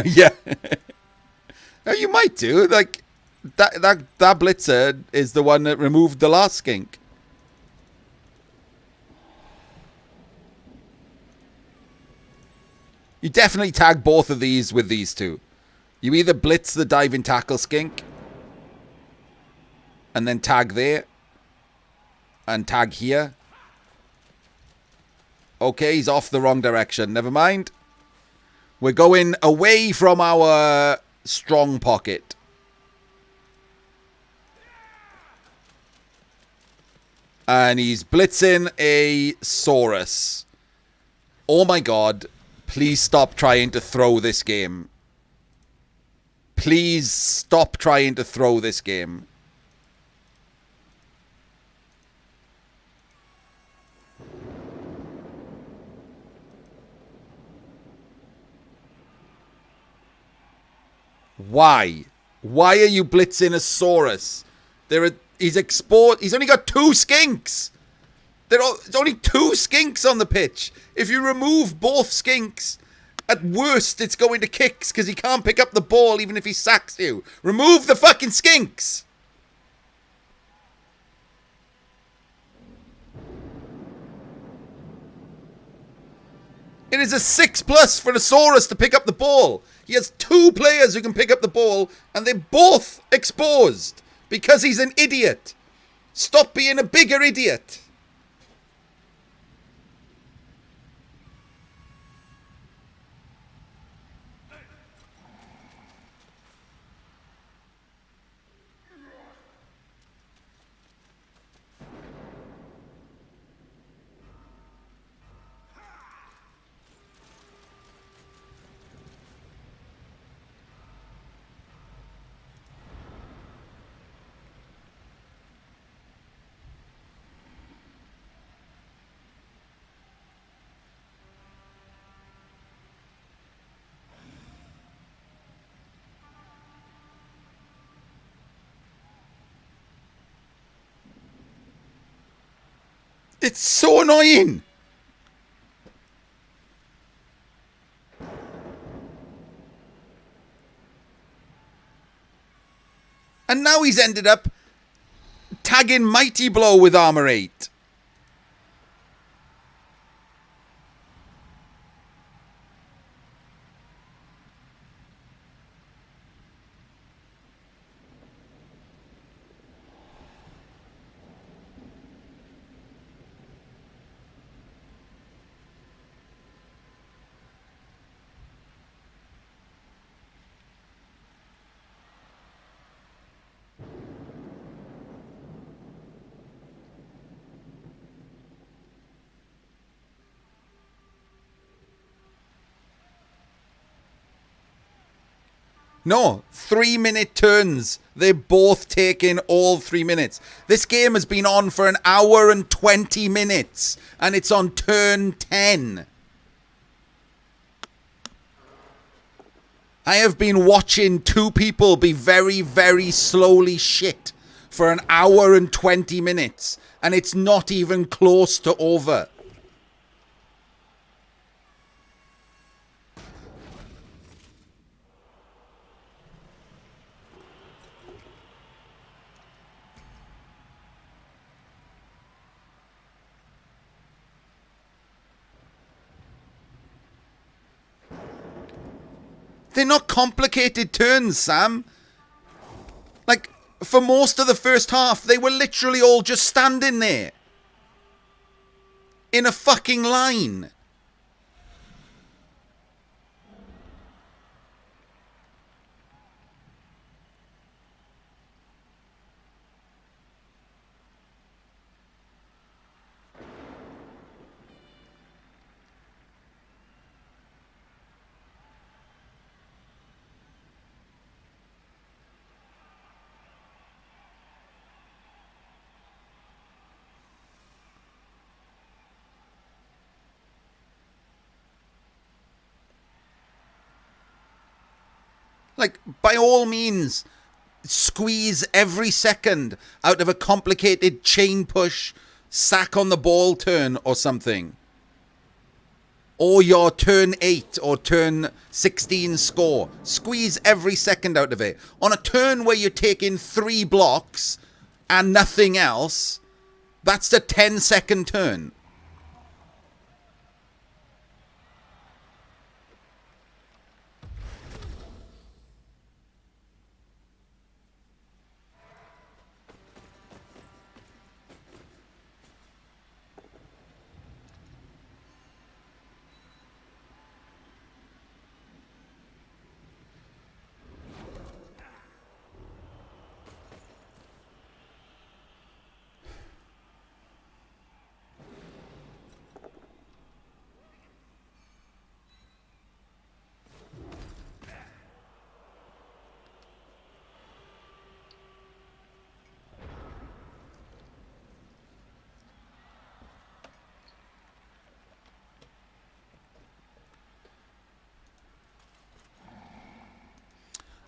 Yeah. You might do. Like, that blitzer is the one that removed the last skink. You definitely tag both of these with these two. You either blitz the diving tackle skink and then tag there and tag here. Okay, he's off the wrong direction. Never mind. We're going away from our strong pocket. And he's blitzing a Saurus. Oh my god. Please stop trying to throw this game. Please stop trying to throw this game. Why? Why are you blitzing a Saurus? He's only got 2 skinks. There's only 2 skinks on the pitch. If you remove both skinks, at worst it's going to kicks because he can't pick up the ball even if he sacks you. Remove the fucking skinks. It is a 6+ for the Saurus to pick up the ball. He has 2 players who can pick up the ball, and they're both exposed because he's an idiot. Stop being a bigger idiot. It's so annoying. And now he's ended up tagging Mighty Blow with armor 8. No, 3-minute turns. They're both taking all 3 minutes. This game has been on for 1 hour and 20 minutes. And it's on turn 10. I have been watching 2 people be very, very slowly shit for an hour and 20 minutes, and it's not even close to over. They're not complicated turns, Sam. Like, for most of the first half, they were literally all just standing there. In a fucking line. Like, by all means, squeeze every second out of a complicated chain push, sack on the ball turn or something. Or your turn 8 or turn 16 score. Squeeze every second out of it. On a turn where you're taking 3 blocks and nothing else, that's the 10-second turn.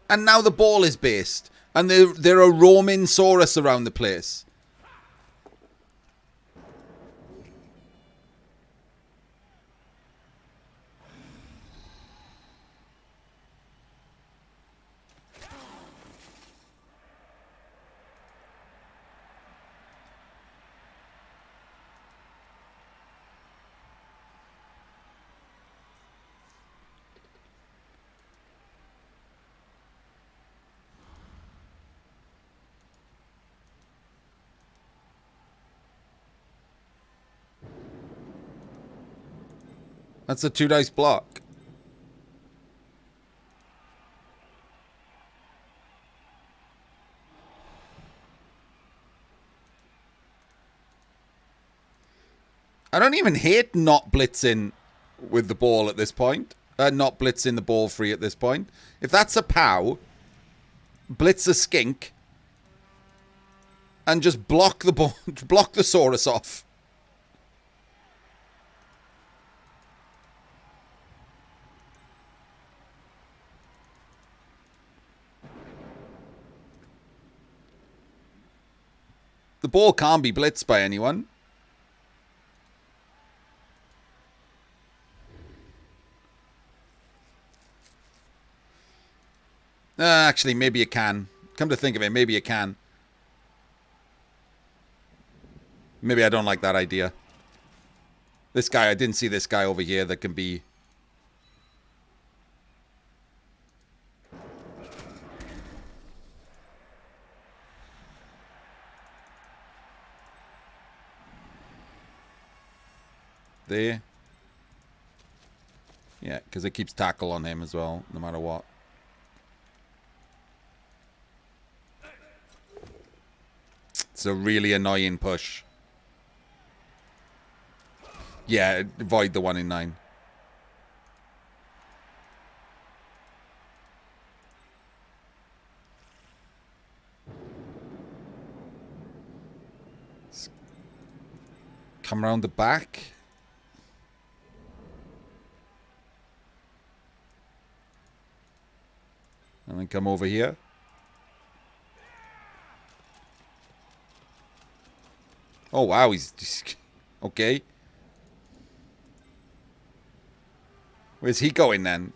And now the ball is based. And there are roaming Saurus around the place. That's a 2-dice block. I don't even hate not blitzing with the ball at this point. Not blitzing the ball free at this point. If that's a POW, blitz a skink and just block the ball, block the Saurus off. The ball can't be blitzed by anyone. Actually, maybe it can. Come to think of it, maybe it can. Maybe I don't like that idea. This guy, I didn't see this guy over here that can be... there. Yeah, because it keeps tackle on him as well, no matter what. It's a really annoying push. Yeah, avoid the 1 in 9. Come around the back. And then come over here. Oh, wow. He's just... Okay. Where's he going then?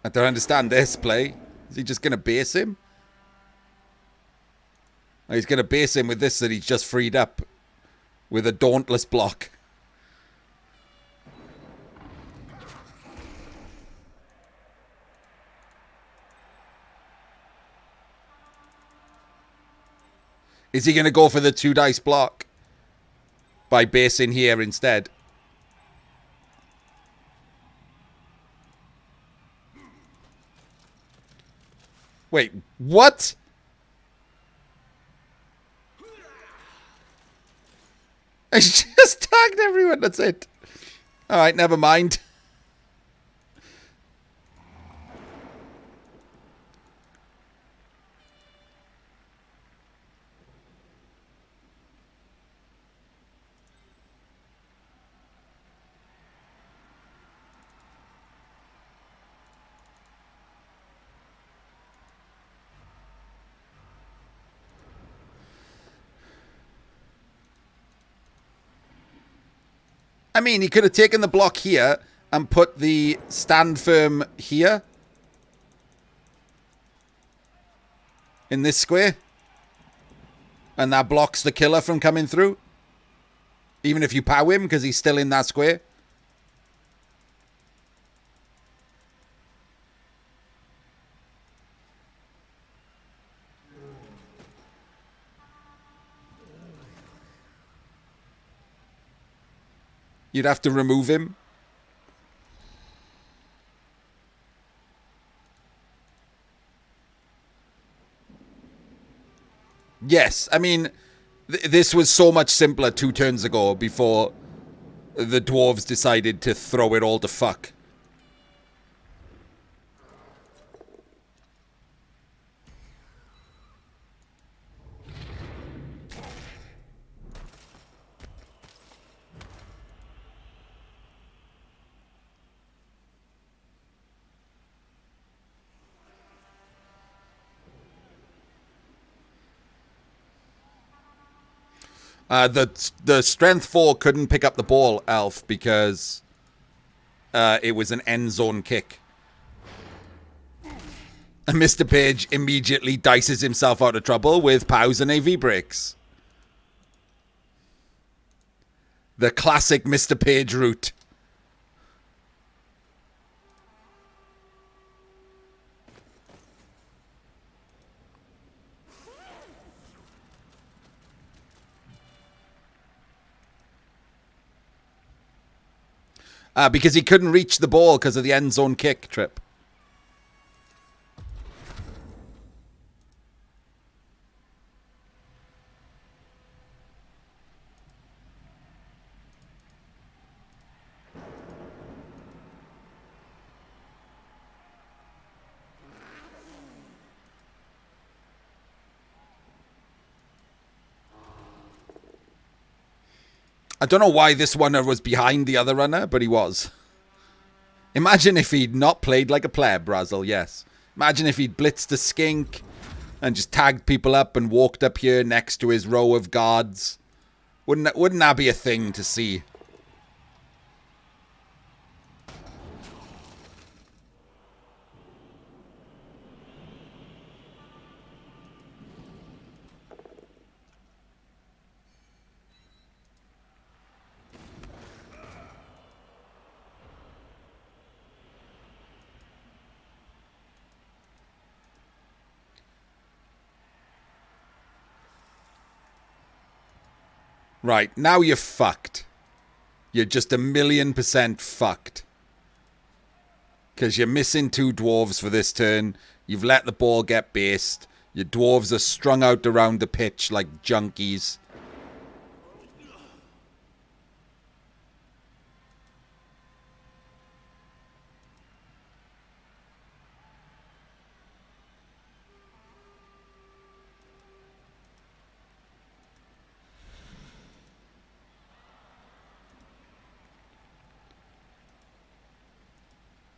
I don't understand this play. Is he just going to base him? Oh, he's going to base him with this that he's just freed up. With a dauntless block. Is he going to go for the 2 dice block? By basing here instead? Wait, what? I just tagged everyone, that's it. Alright, never mind. I mean, he could have taken the block here and put the stand firm here. In this square. And that blocks the killer from coming through. Even if you pow him, because he's still in that square. You'd have to remove him. Yes, I mean, this was so much simpler 2 turns ago before the dwarves decided to throw it all to fuck. The strength 4 couldn't pick up the ball, Elf, because it was an end zone kick. And Mr. Page immediately dices himself out of trouble with POWs and AV breaks. The classic Mr. Page route. Because he couldn't reach the ball because of the end zone kick trip. I don't know why this runner was behind the other runner, but he was. Imagine if he'd not played like a pleb, Razzle, yes. Imagine if he'd blitzed a skink and just tagged people up and walked up here next to his row of guards. Wouldn't that be a thing to see? Right, now you're fucked. You're just 1,000,000% fucked. Because you're missing 2 dwarves for this turn. You've let the ball get based. Your dwarves are strung out around the pitch like junkies.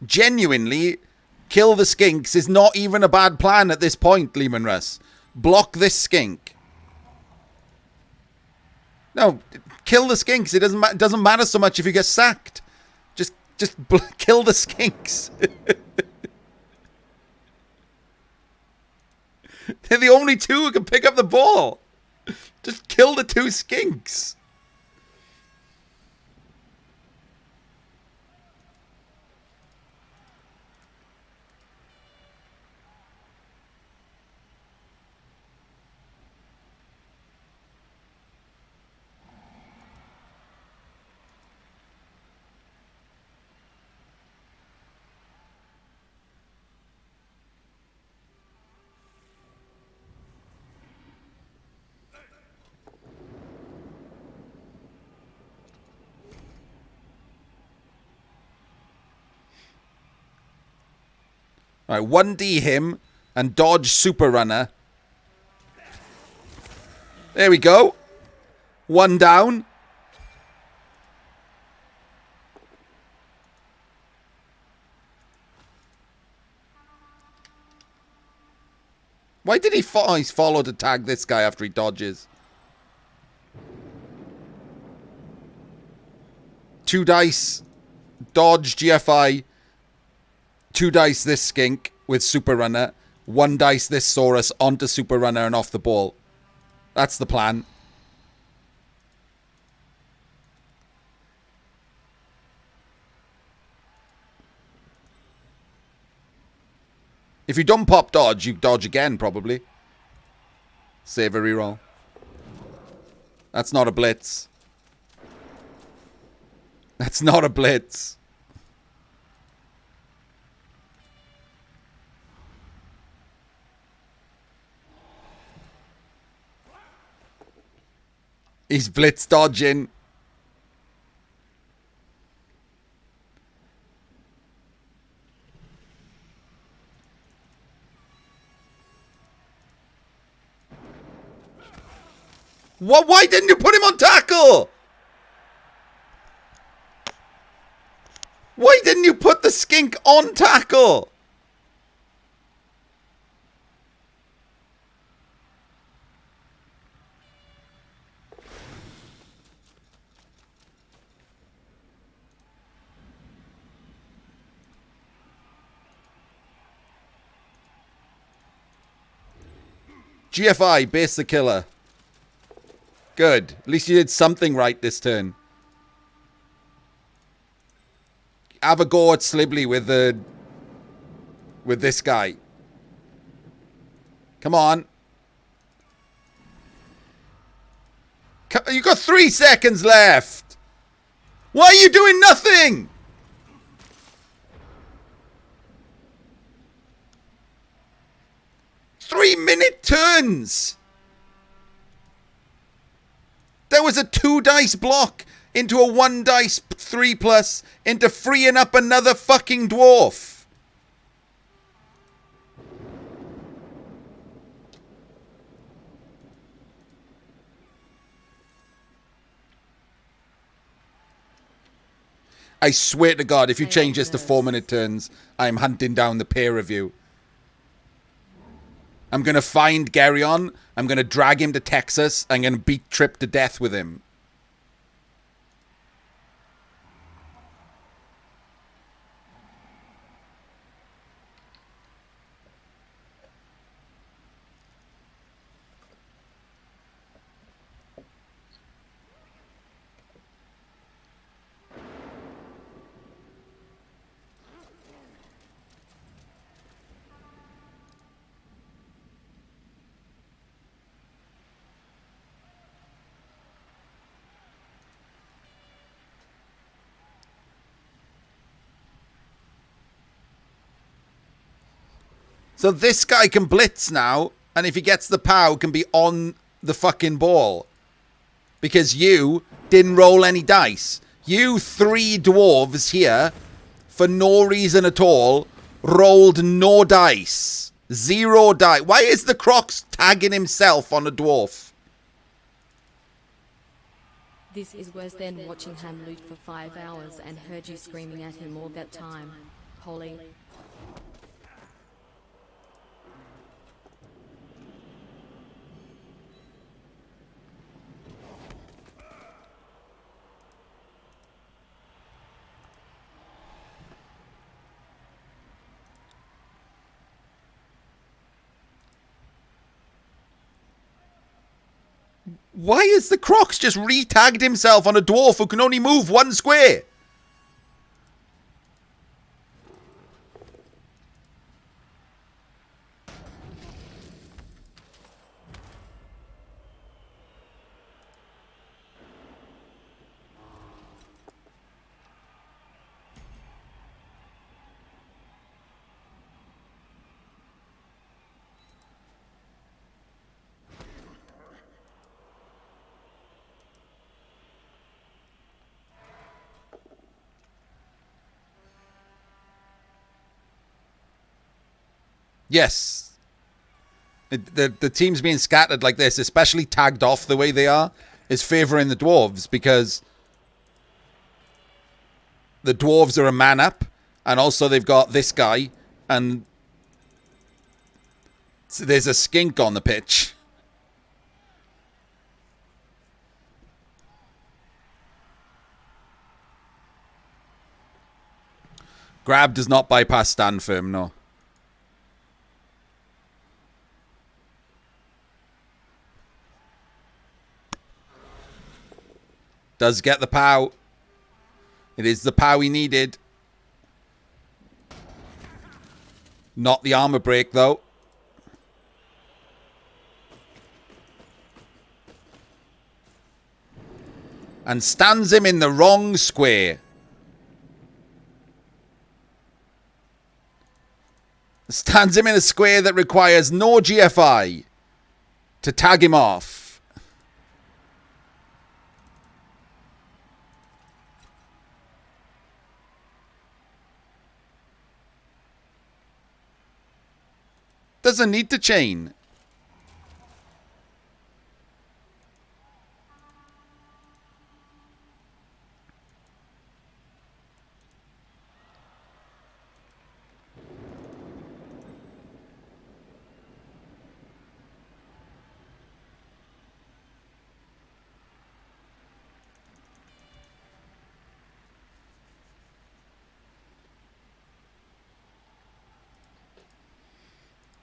Genuinely, kill the skinks is not even a bad plan at this point, Lehman Russ. Block this skink. No, kill the skinks. It doesn't matter so much if you get sacked. Just kill the skinks. They're the only two who can pick up the ball. Just kill the two skinks. All right, 1D him and dodge Super Runner. There we go. One down. Why did he follow? He's followed to tag this guy after he dodges. 2 dice. Dodge GFI. 2 dice this skink with Super Runner. 1 dice this Saurus onto Super Runner and off the ball. That's the plan. If you don't pop dodge, you dodge again, probably. Save a reroll. That's not a blitz. That's not a blitz. He's blitz dodging. What? Why didn't you put him on tackle? Why didn't you put the skink on tackle? GFI, base the killer. Good. At least you did something right this turn. Have a go at Slibley with this guy. Come on. You got 3 seconds left. Why are you doing nothing? Three-minute turns. There was a 2 dice block into a 1 dice 3+ into freeing up another fucking dwarf. I swear to God, if you change this to 4-minute turns, I'm hunting down the peer review. I'm going to find Geryon. I'm going to drag him to Texas. I'm going to beat Trip to death with him. So this guy can blitz now, and if he gets the POW, can be on the fucking ball. Because you didn't roll any dice. You 3 dwarves here, for no reason at all, rolled no dice. 0 dice. Why is the Crocs tagging himself on a dwarf? This is worse than watching him loot for 5 hours and heard you screaming at him all that time. Holy. Why is the Crocs just re-tagged himself on a dwarf who can only move one square? Yes. The teams being scattered like this, especially tagged off the way they are, is favouring the dwarves because the dwarves are a man up, and also they've got this guy, and there's a skink on the pitch. Grab does not bypass stand firm, no. Does get the POW. It is the POW he needed. Not the armor break, though. And stands him in the wrong square. Stands him in a square that requires no GFI to tag him off. Doesn't need to chain.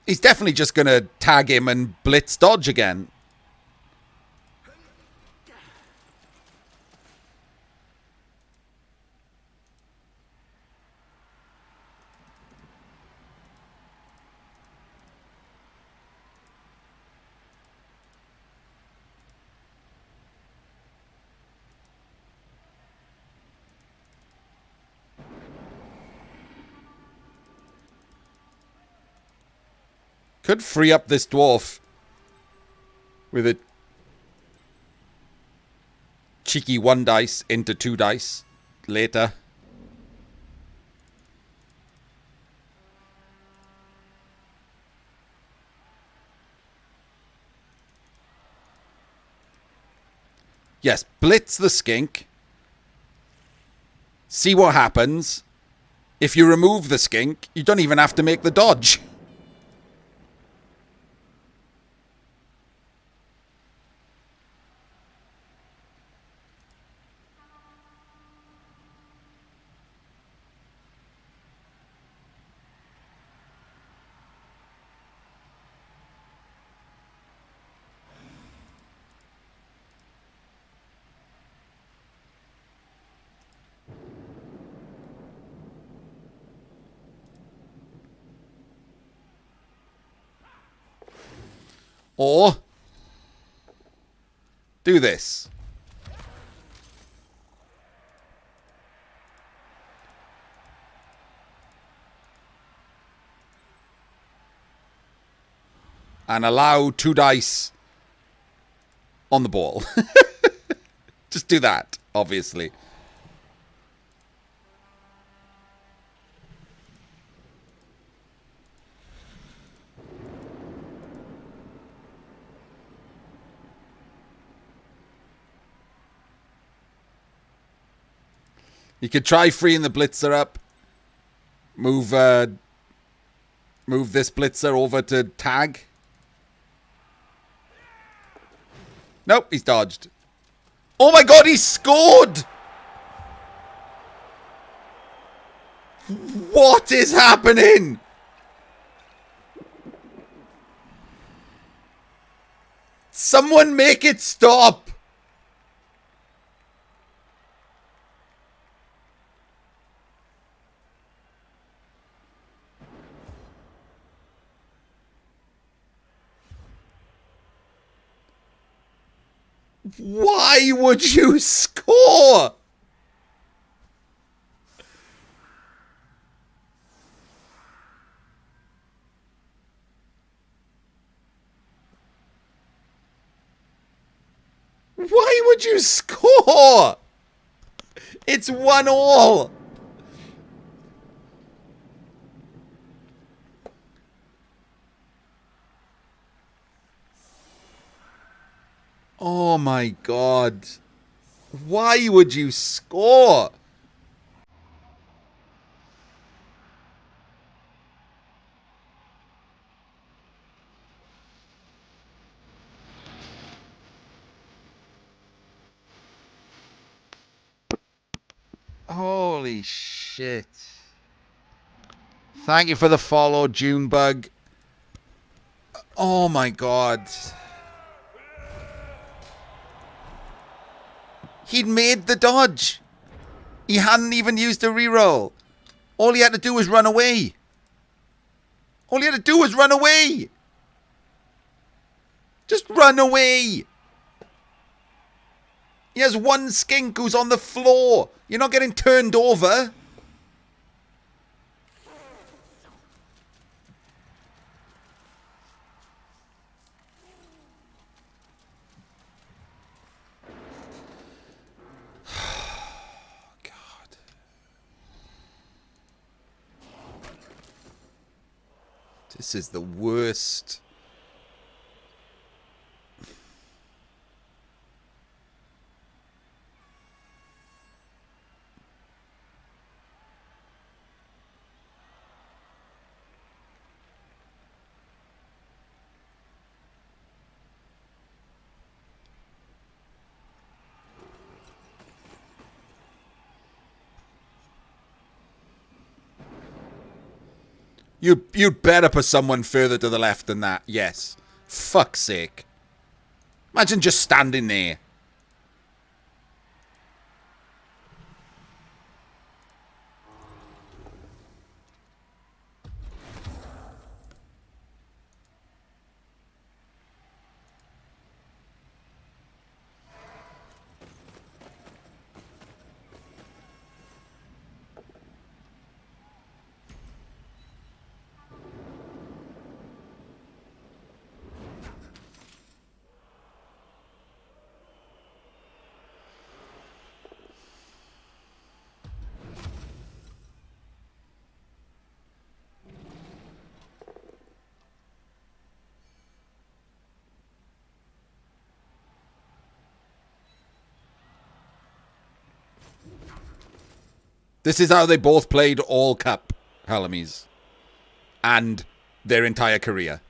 He's definitely just going to tag him and blitz dodge again. Could free up this dwarf with a cheeky 1 dice into 2 dice later. Yes, blitz the skink. See what happens. If you remove the skink, you don't even have to make the dodge. Or do this. And allow 2 dice on the ball. Just do that, obviously. You could try freeing the blitzer up. Move this blitzer over to tag. Nope, he's dodged. Oh my god, he scored! What is happening? Someone make it stop! Why would you score? Why would you score? It's 1-1. Oh my god. Why would you score? Holy shit. Thank you for the follow, Junebug. Oh my god. He'd made the dodge. He hadn't even used a reroll. All he had to do was run away. All he had to do was run away. Just run away. He has one skink who's on the floor. You're not getting turned over. God. This is the worst. You'd better put someone further to the left than that. Yes. Fuck's sake. Imagine just standing there. This is how they both played all Cup, Halamies. And their entire career.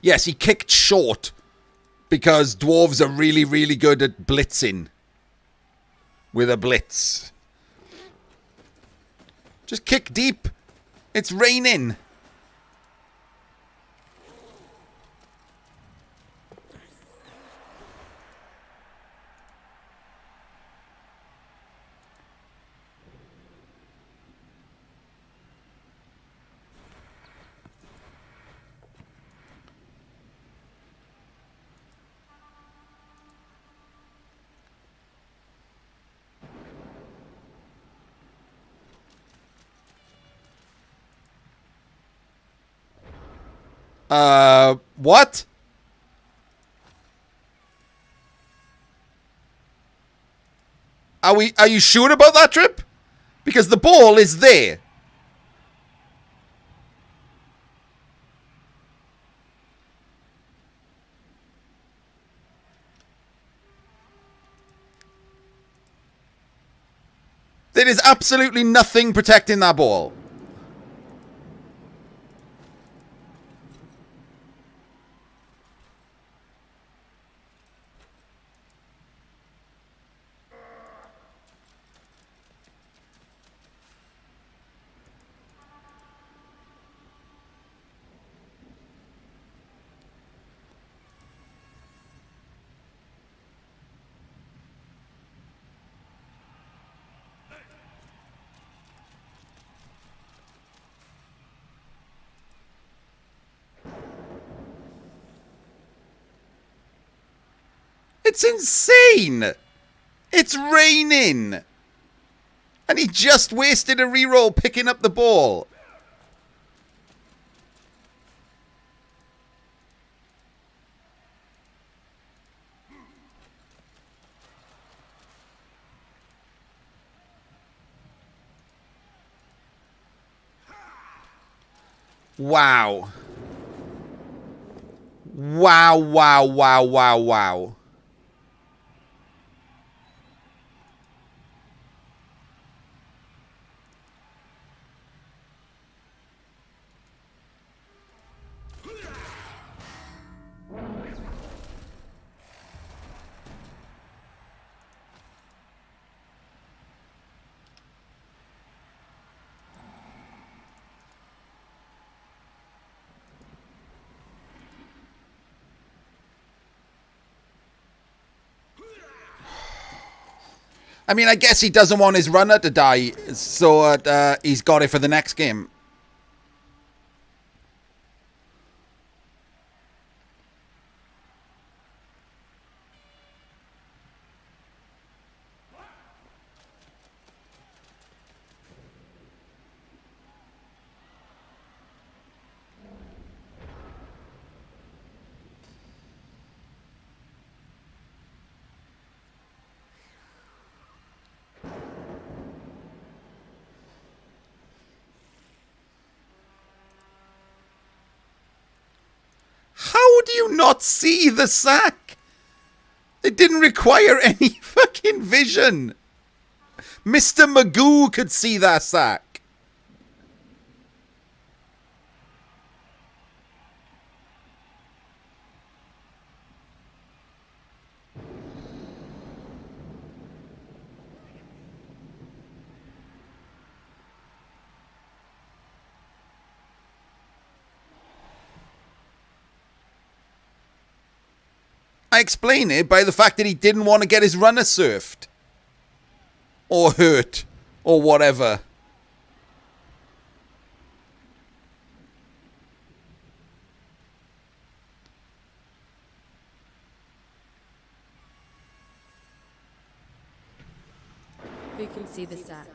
Yes, he kicked short because dwarves are really, really good at blitzing with a blitz. Just kick deep. It's raining. What? Are you sure about that, Trip? Because the ball is there. There is absolutely nothing protecting that ball. It's insane. It's raining. And he just wasted a reroll picking up the ball. Wow. Wow, wow, wow, wow, wow. I mean, I guess he doesn't want his runner to die, so he's got it for the next game. How do you not see the sack? It didn't require any fucking vision. Mr. Magoo could see that sack. I explain it by the fact that he didn't want to get his runner surfed. Or hurt. Or whatever. Who can see the sack?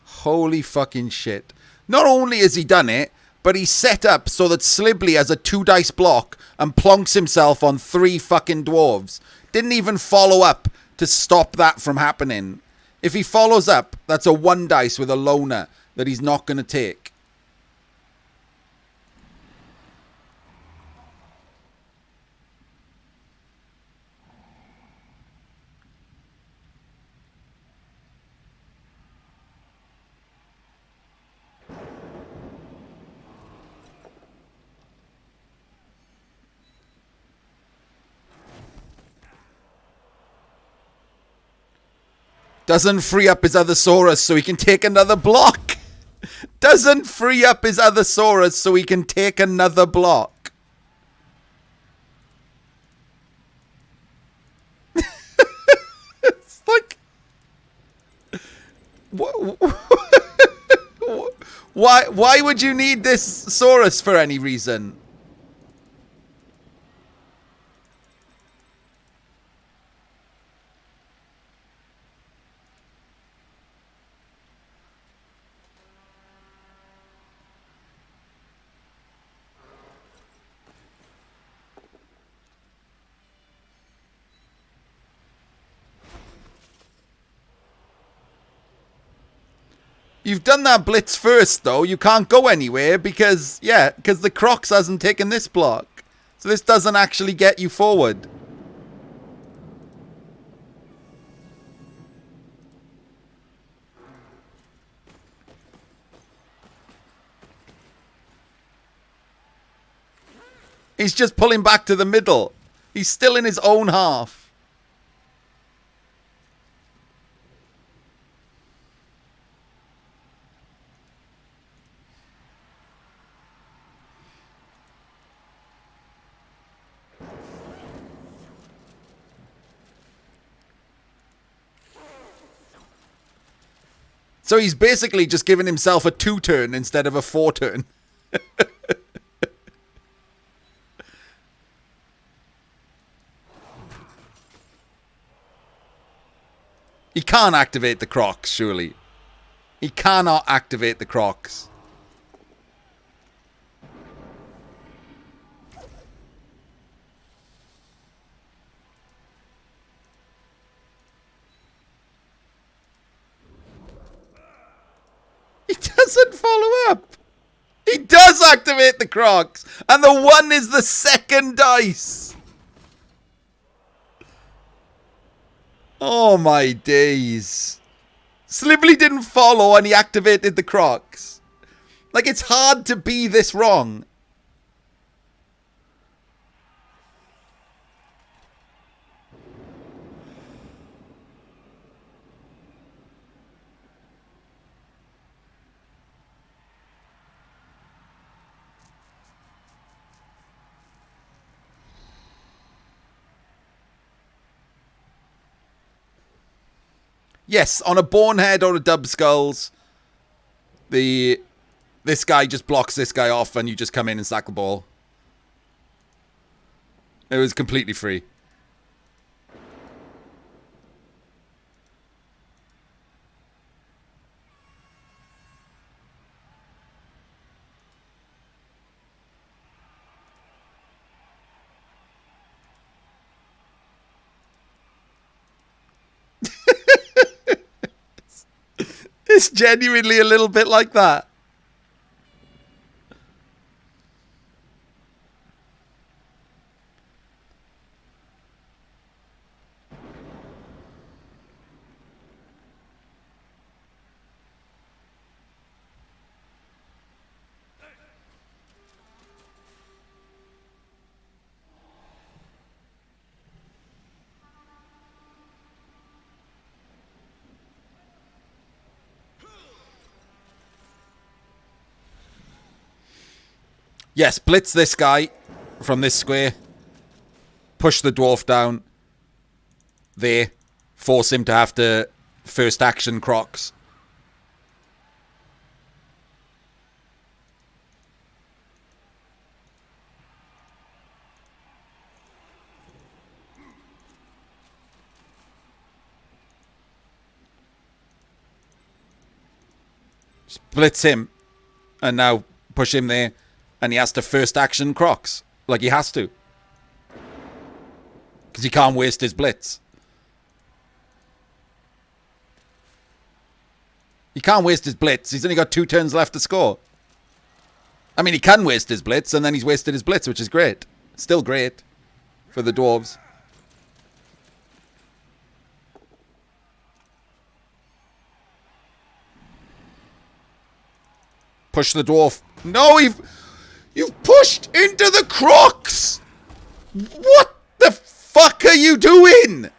Holy fucking shit. Not only has he done it, but he's set up so that Slibley has a 2-dice block and plonks himself on 3 fucking dwarves. Didn't even follow up to stop that from happening. If he follows up, that's a 1 dice with a loner that he's not going to take. Doesn't free up his other Saurus so he can take another block. Doesn't free up his other Saurus so he can take another block. It's like... Why would you need this Saurus for any reason? You've done that blitz first, though. You can't go anywhere because the Crocs hasn't taken this block. So this doesn't actually get you forward. He's just pulling back to the middle. He's still in his own half. So he's basically just giving himself a 2-turn instead of a 4-turn. He can't activate the Crocs, surely. He cannot activate the Crocs. He doesn't follow up. He does activate the Crocs. And the 1 is the second dice. Oh my days. Slively didn't follow and he activated the Crocs. Like, it's hard to be this wrong. Yes, on a Bonehead or a Dub Skulls, this guy just blocks this guy off and you just come in and sack the ball. It was completely free. It's genuinely a little bit like that. Yes, blitz this guy from this square. Push the dwarf down. There. Force him to have to first action Crocs. Blitz him. And now push him there. And he has to first action Crocs. Like he has to. Because he can't waste his blitz. He can't waste his blitz. He's only got 2 turns left to score. I mean, he can waste his blitz, and then he's wasted his blitz, which is great. Still great for the Dwarves. Push the dwarf. No, you've pushed into the Crocs! What the fuck are you doing?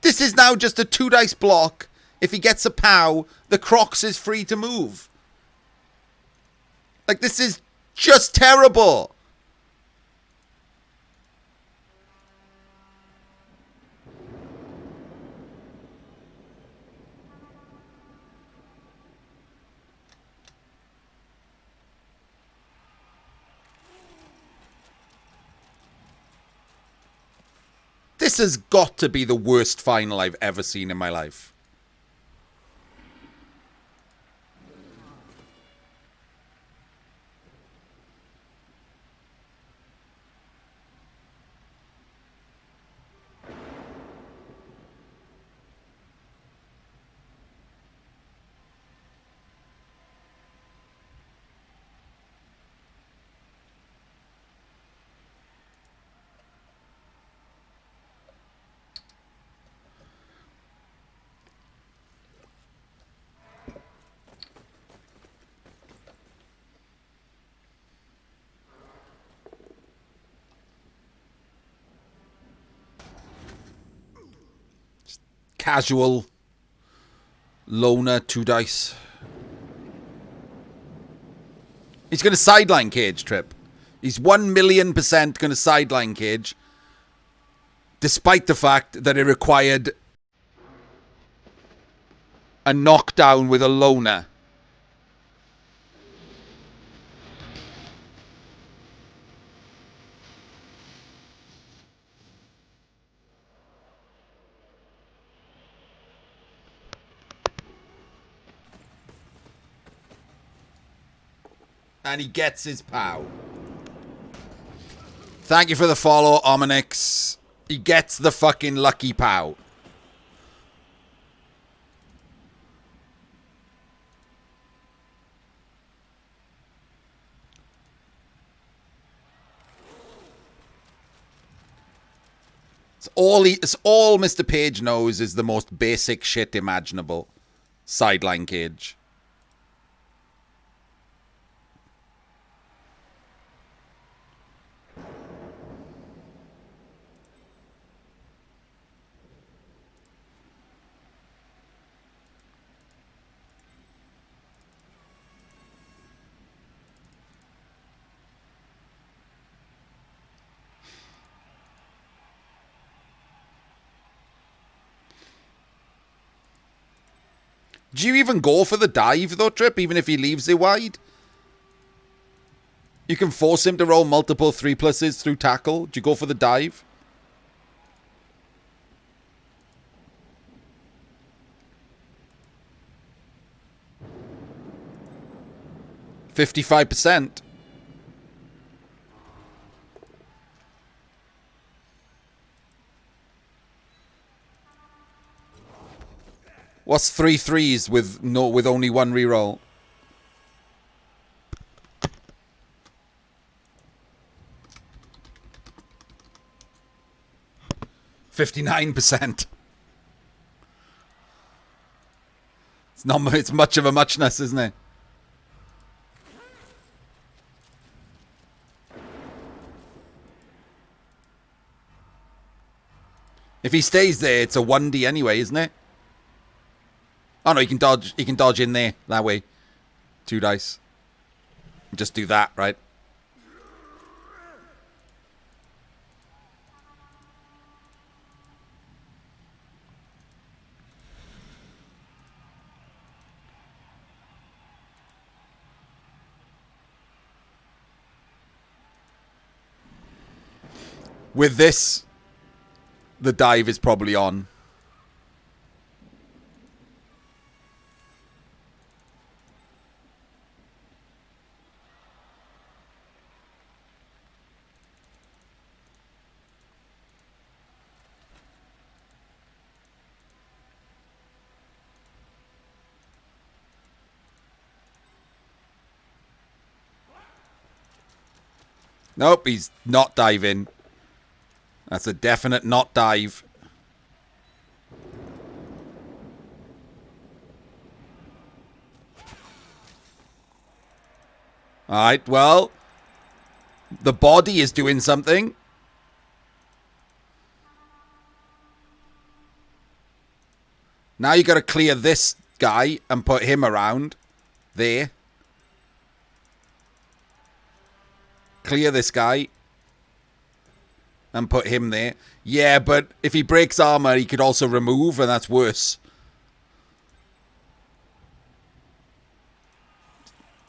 This is now just a 2 dice block. If he gets a POW, the Crocs is free to move. Like, this is just terrible. This has got to be the worst final I've ever seen in my life. casual loner 2 dice. He's going to sideline Cage, Trip. He's 1,000,000% going to sideline Cage. Despite the fact that it required a knockdown with a loner. And he gets his POW. Thank you for the follow, Ominix. He gets the fucking lucky POW. It's all Mr. Page knows is the most basic shit imaginable. Sideline Cage. Do you even go for the dive, though, Trip, even if he leaves it wide? You can force him to roll multiple 3+s through tackle. Do you go for the dive? $55%. What's 3 threes with only 1 reroll? $59%. It's much of a muchness, isn't it? If he stays there, it's a 1D anyway, isn't it? Oh no, he can dodge in there that way. 2 dice. Just do that, right? With this, the dive is probably on. Nope, he's not diving. That's a definite not dive. Alright, well, the body is doing something. Now you got to clear this guy and put him around there. Clear this guy and put him there. Yeah, but if he breaks armor, he could also remove, and that's worse.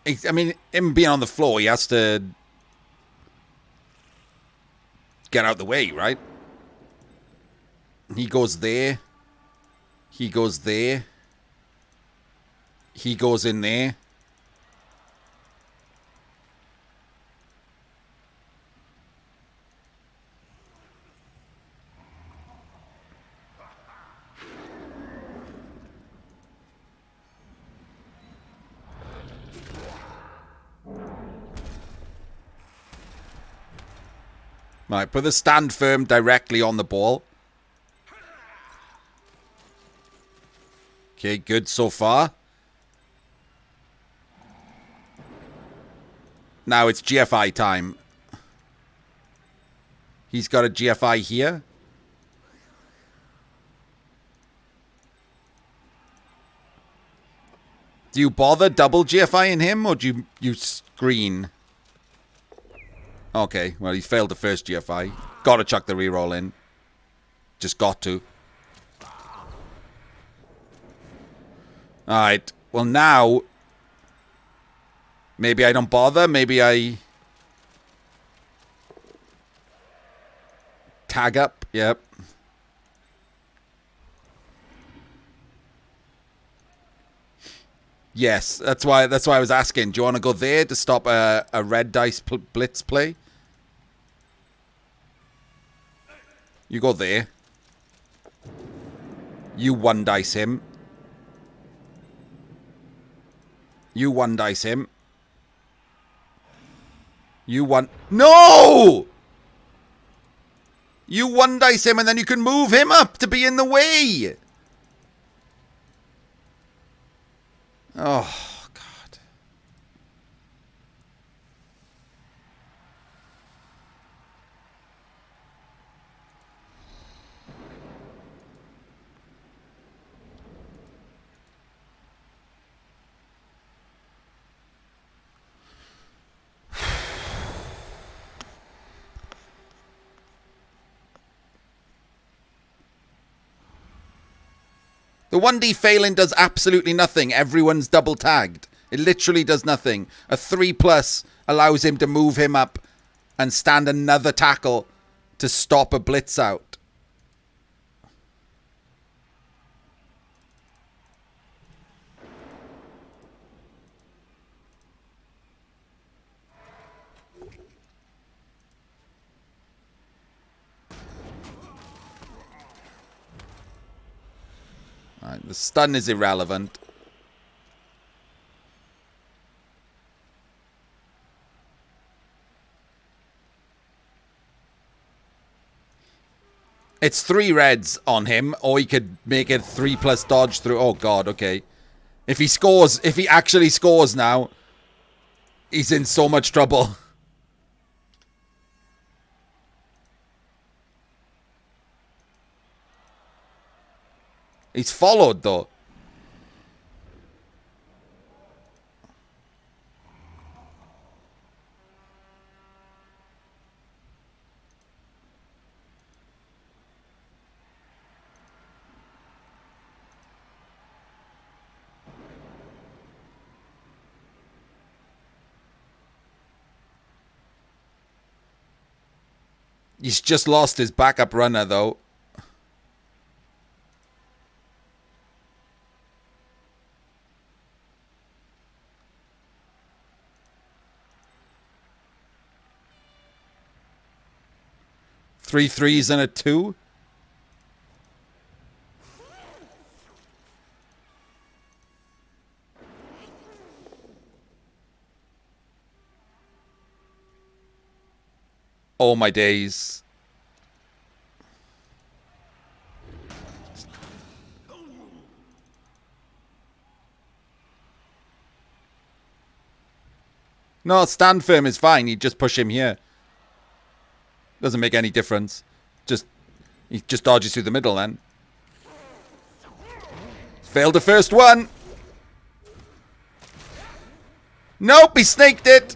I mean, him being on the floor, he has to get out the way, right? He goes there. He goes there. He goes in there. Right, put the stand firm directly on the ball. Okay, good so far. Now it's GFI time. He's got a GFI here. Do you bother double GFIing him, or do you screen? Okay, well, he's failed the first GFI. Gotta chuck the reroll in. Just got to. Alright, well now... Maybe I don't bother, maybe I... Tag up, yep. Yes, that's why I was asking. Do you want to go there to stop a red dice blitz play? You go there. You one dice him. You one dice him. You one... No! You one dice him and then you can move him up to be in the way. Oh, God. The 1D failing does absolutely nothing. Everyone's double tagged. It literally does nothing. A 3+ allows him to move him up and stand another tackle to stop a blitz out. Alright, the stun is irrelevant. It's 3 reds on him, or he could make it 3+ dodge through. Oh, God, okay. If he scores, if he actually scores now, he's in so much trouble. He's followed, though. He's just lost his backup runner, though. Three threes and a 2. Oh, my days. No, stand firm is fine. You just push him here. Doesn't make any difference. He just dodges through the middle then. Failed the first one. Nope, he snaked it.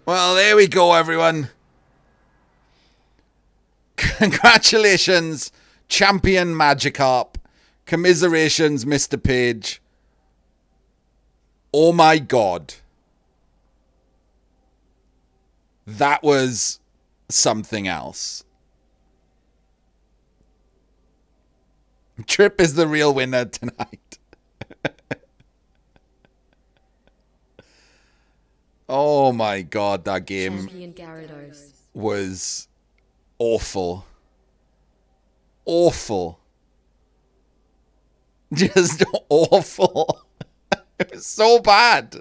Well, there we go, everyone. Congratulations, champion Magikarp. Commiserations, Mr. Page. Oh my God. That was something else. Trip is the real winner tonight. Oh my God, that game was awful. Awful. Just awful. It was so bad.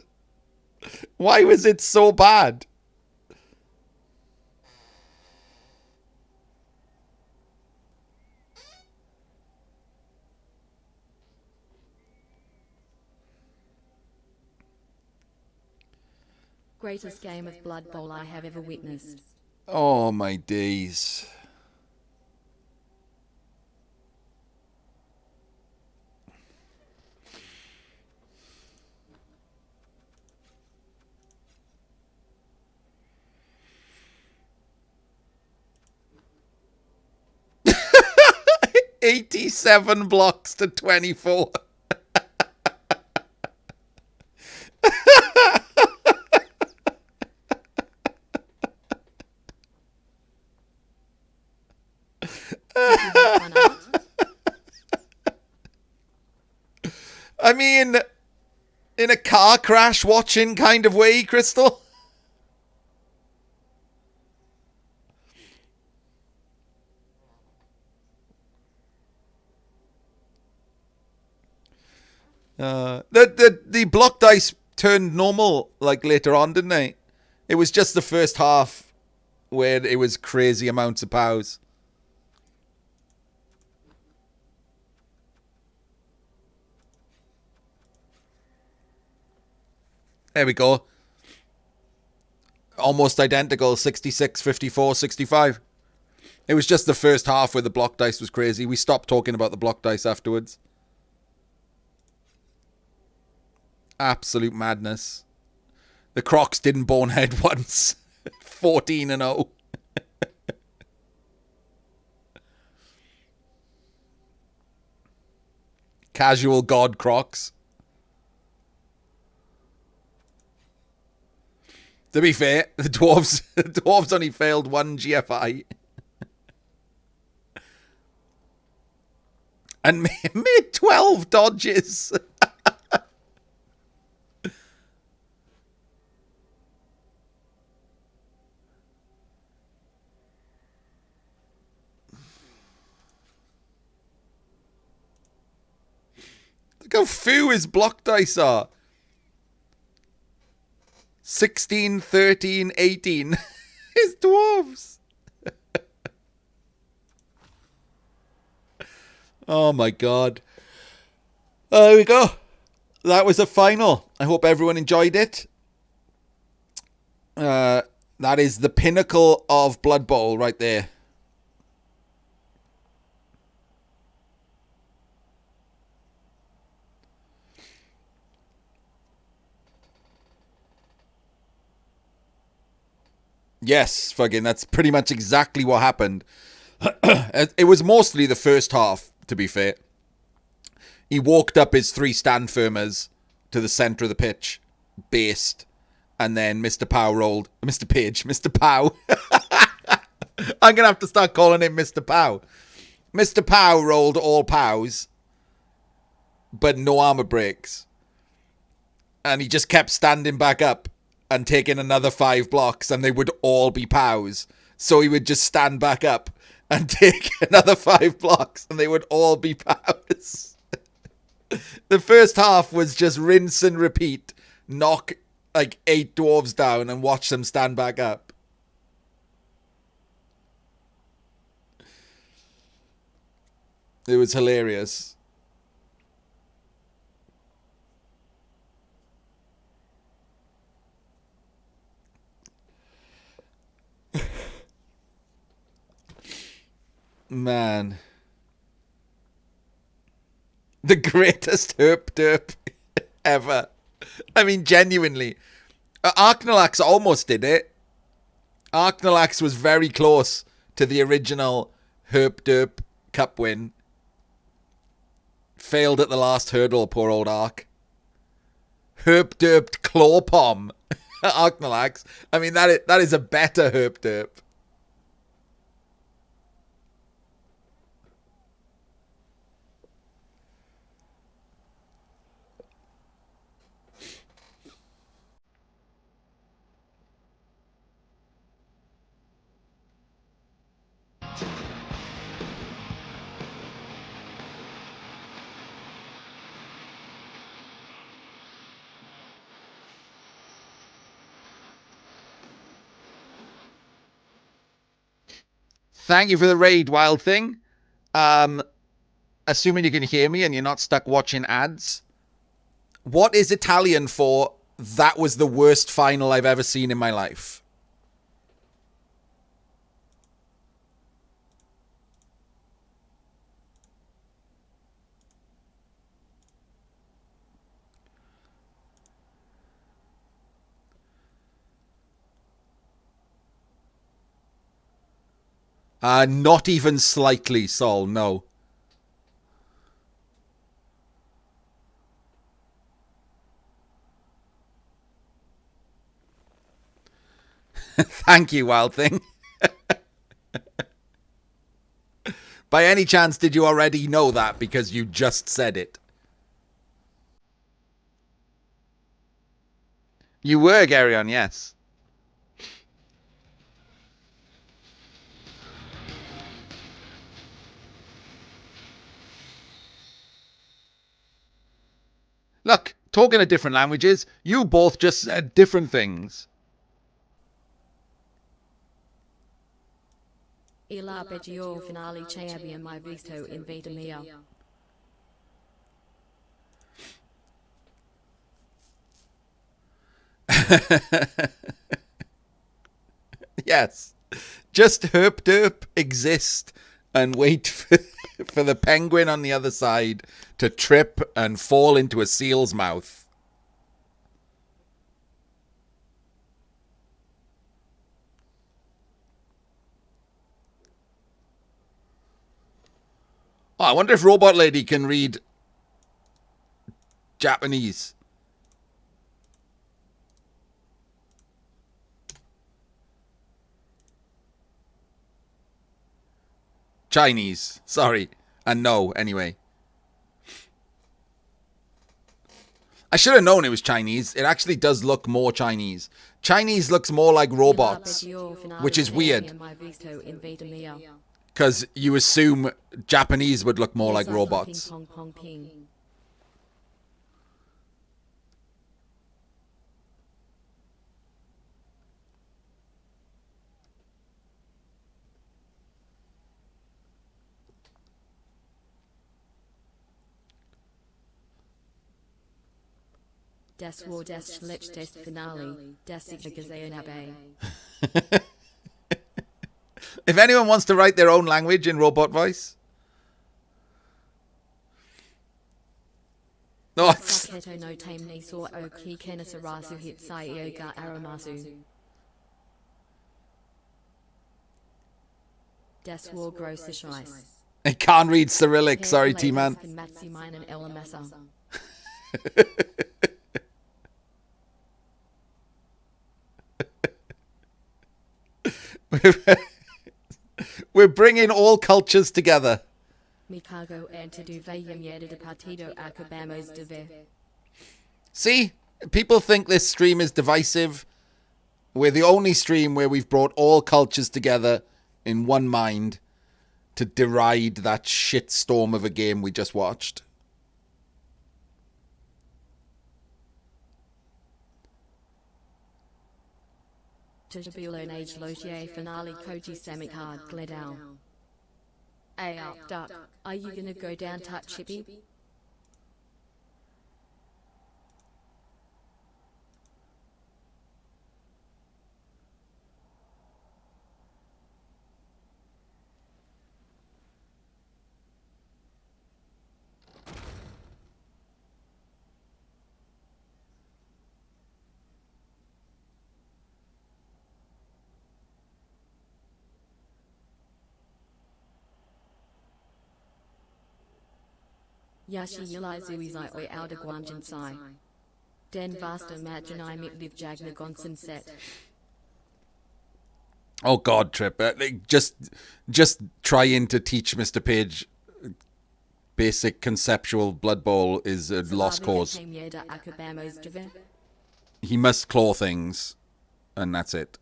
Why was it so bad? Greatest game of Blood Bowl I have ever witnessed. Oh, my days. $87 blocks to 24. I mean, in a car crash watching kind of way, Crystal. The block dice turned normal like later on, didn't they? It was just the first half where it was crazy amounts of pows. There we go. Almost identical, 66, 54, 65. It was just the first half where the block dice was crazy. We stopped talking about the block dice afterwards. Absolute madness. The Crocs didn't bonehead once. 14-0. Casual God Crocs. To be fair, the Dwarfs only failed one GFI. And made 12 dodges. Look how few his block dice are. 16, 13, 18. His Dwarves. Oh my god. There we go. That was a final. I hope everyone enjoyed it. That is the pinnacle of Blood Bowl right there. Yes, fucking, that's pretty much exactly what happened. It was mostly the first half, to be fair. He walked up his 3 stand firmers to the centre of the pitch, based, and then Mr. Pow rolled. Mr. Page, Mr. Pow. I'm going to have to start calling him Mr. Pow. Mr. Pow rolled all pows, but no armor breaks. And he just kept standing back up and taking another 5 blocks, and they would all be pows. So he would just stand back up and take another 5 blocks, and they would all be pows. The first half was just rinse and repeat. Knock like 8 dwarves down and watch them stand back up. It was hilarious. Man. The greatest herp derp ever. I mean, genuinely. Arknalax almost did it. Arknalax was very close to the original herp derp cup win. Failed at the last hurdle, poor old Ark. Herp derped claw palm. Arknalax. I mean, that is a better herp derp. Thank you for the raid, Wild Thing. Assuming you can hear me and you're not stuck watching ads. What is Italian for that was the worst final I've ever seen in my life. Not even slightly, Sol, no. Thank you, Wild Thing. By any chance, did you already know that because you just said it? You were, Garyon, yes. Look, talking of different languages, you both just said different things. Il arpeggio finale che abbia mai visto in vita mia. Yes. Just herp derp exist and wait for the penguin on the other side to trip and fall into a seal's mouth. Oh, I wonder if Robot Lady can read Japanese. Chinese. Sorry. And no, anyway. I should have known it was Chinese. It actually does look more Chinese. Chinese looks more like robots, which is weird. Because you assume Japanese would look more like robots. Das war das schlechteste Finale, das ich gesehen habe. If anyone wants to write their own language in robot voice. No, no tame ni so oki kenisarasu hit sai yoga aramasu. Das war große Scheiß. I can't read Cyrillic. Sorry, T-Man. We're bringing all cultures together. See? People think this stream is divisive. We're the only stream where we've brought all cultures together in one mind to deride that shitstorm of a game we just watched. Finale Koji Samikard Gledal. Hey up, duck. Are you gonna go down, touch Chippy? Yashi Yilizu Izai Oi Outer Guanjin Sai. Den Vasta Maginai Mitliv Jagna Gonson Set. Oh God, Trip. Just trying to teach Mr. Page basic conceptual Blood Bowl is a lost cause. He must claw things, and that's it.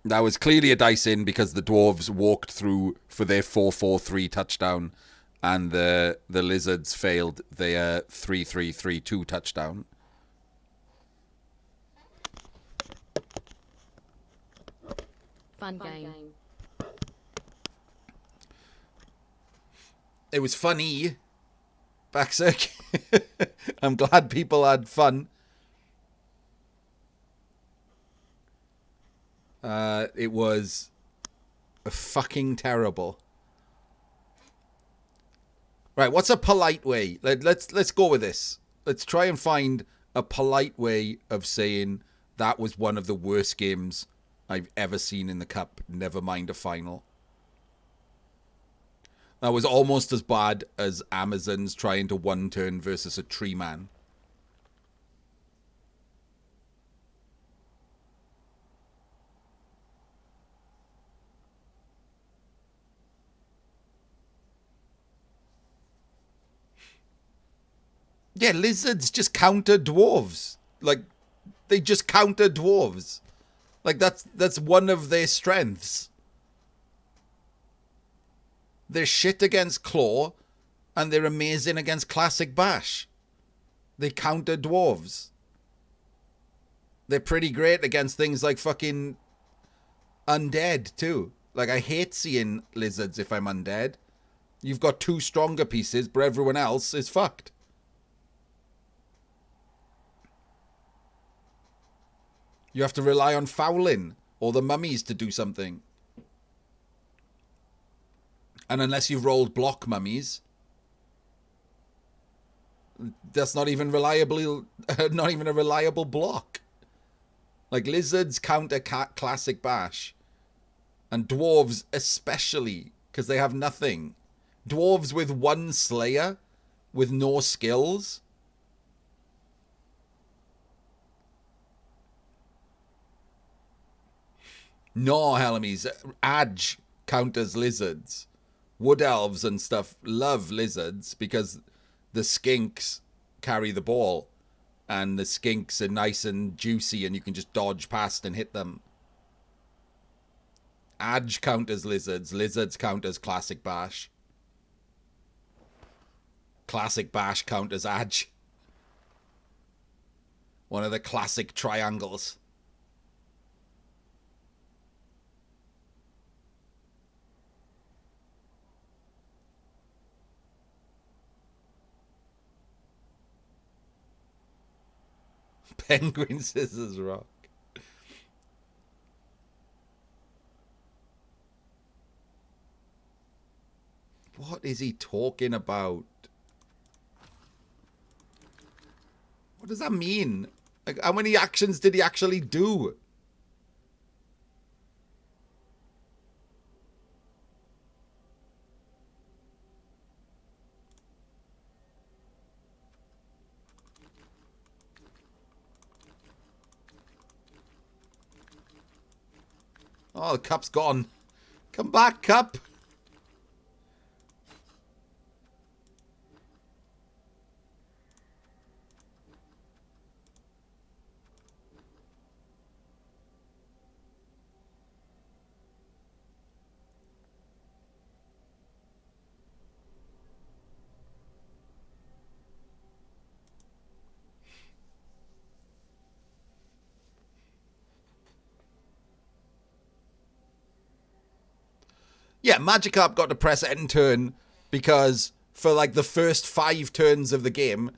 That was clearly a dice in because the Dwarves walked through for their 4-4-3 touchdown and the Lizards failed their 3-3-3-2 touchdown. Fun game. It was funny. Backcirc. I'm glad people had fun. It was fucking terrible. Right, what's a polite way? Let's go with this. Let's try and find a polite way of saying that was one of the worst games I've ever seen in the Cup, never mind a final. That was almost as bad as Amazons trying to one turn versus a tree man. Yeah, lizards just counter dwarves. Like, they just counter dwarves. Like, that's one of their strengths. They're shit against Claw, and they're amazing against Classic Bash. They counter dwarves. They're pretty great against things like fucking undead, too. Like, I hate seeing lizards if I'm undead. You've got two stronger pieces, but everyone else is fucked. You have to rely on fouling or the mummies to do something. And unless you've rolled block mummies, that's not even reliable. Not even a reliable block. Like, lizards counter Classic Bash, and dwarves especially, because they have nothing. Dwarves with one Slayer, with no skills. No, Helamies. Adge counters lizards. Wood elves and stuff love lizards because the skinks carry the ball. And the skinks are nice and juicy and you can just dodge past and hit them. Adge counters lizards. Lizards counters Classic Bash. Classic Bash counters Adge. One of the classic triangles. Penguin Scissors Rock. What is he talking about? What does that mean? Like, how many actions did he actually do? Oh, the cup's gone. Come back, cup. Yeah, Magikarp got to press end turn because for like the first 5 turns of the game,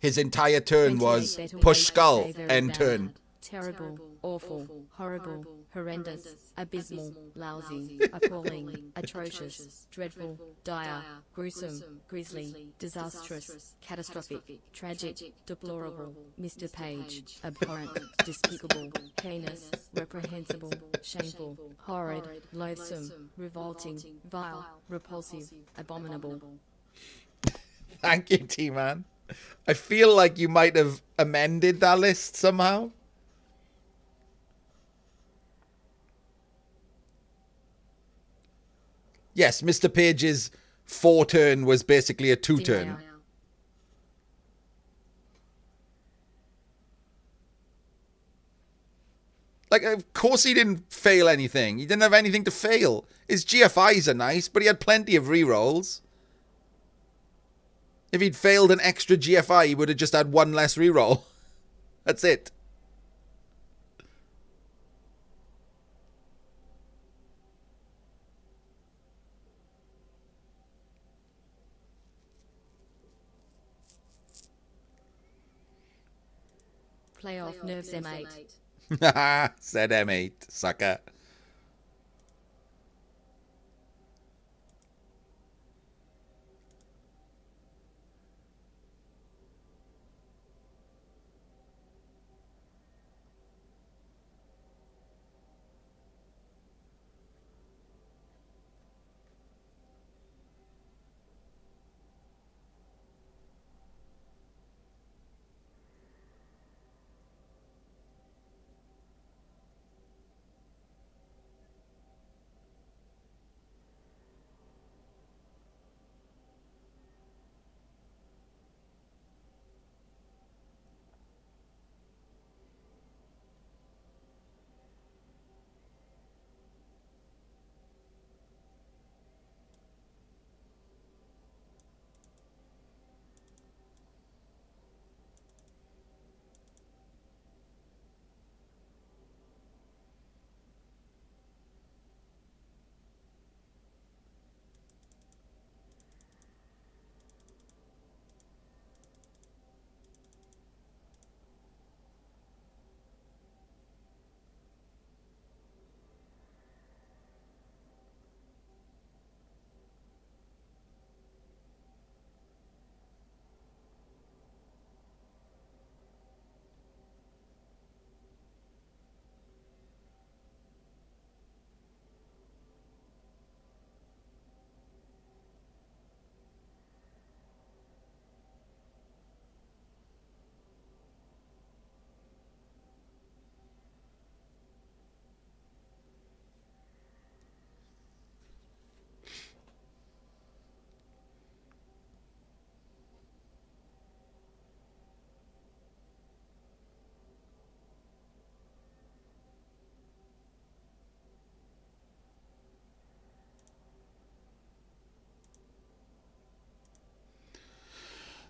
his entire turn was push skull, end turn. Terrible, awful, horrible, horrendous, abysmal, lousy, appalling, atrocious, dreadful, dire, gruesome, grisly, disastrous, catastrophic, tragic, deplorable, Mr. Page, abhorrent, despicable, heinous, reprehensible, shameful, horrid, loathsome, revolting, vile, repulsive, abominable. Thank you, T-Man. I feel like you might have amended that list somehow. Yes, Mr. Page's 4 turn was basically a 2 turn. Like, of course he didn't fail anything. He didn't have anything to fail. His GFIs are nice, but he had plenty of rerolls. If he'd failed an extra GFI, he would have just had 1 less reroll. That's it. Playoff nerves M8. Said M8, sucker.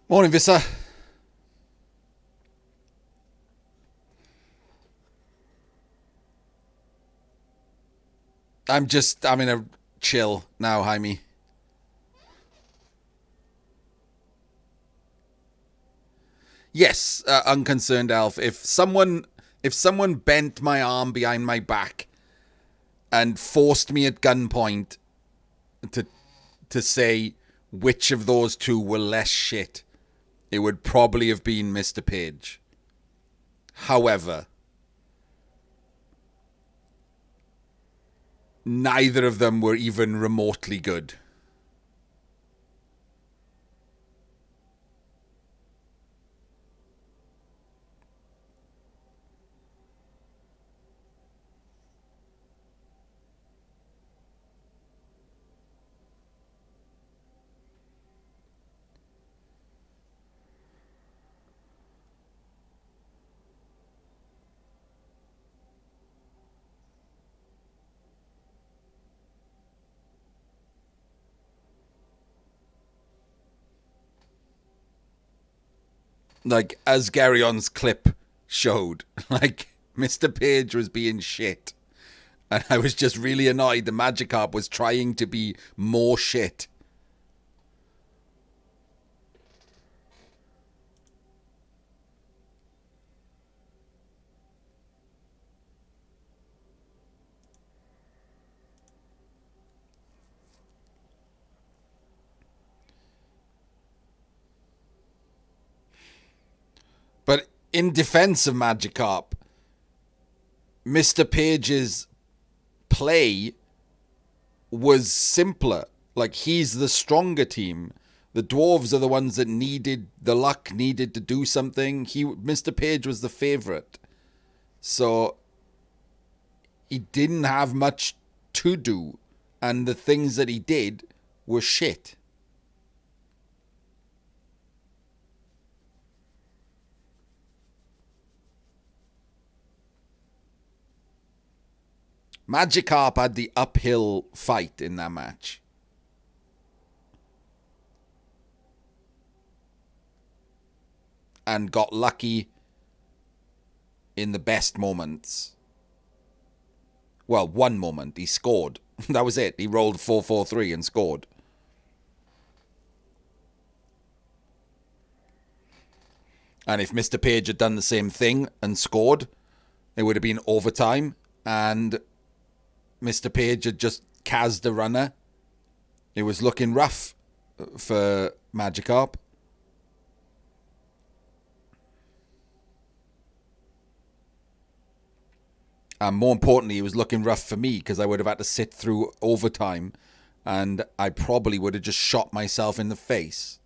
Morning, Vissa. I'm in a chill now, Jaime. Yes, unconcerned elf. If someone bent my arm behind my back and forced me at gunpoint to say which of those two were less shit, it would probably have been Mr. Page. However, neither of them were even remotely good. Like, as Garion's clip showed, like, Mr. Page was being shit. And I was just really annoyed the Magikarp was trying to be more shit. But in defense of Magikarp, Mr. Page's play was simpler. Like, he's the stronger team. The Dwarves are the ones that needed the luck, needed to do something. Mr. Page was the favorite. So he didn't have much to do. And the things that he did were shit. Magikarp had the uphill fight in that match. And got lucky in the best moments. Well, one moment. He scored. That was it. He rolled 4-4-3 and scored. And if Mr. Page had done the same thing and scored, it would have been overtime. And Mr. Page had just cased the runner. It was looking rough for Magikarp. And more importantly, it was looking rough for me because I would have had to sit through overtime and I probably would have just shot myself in the face.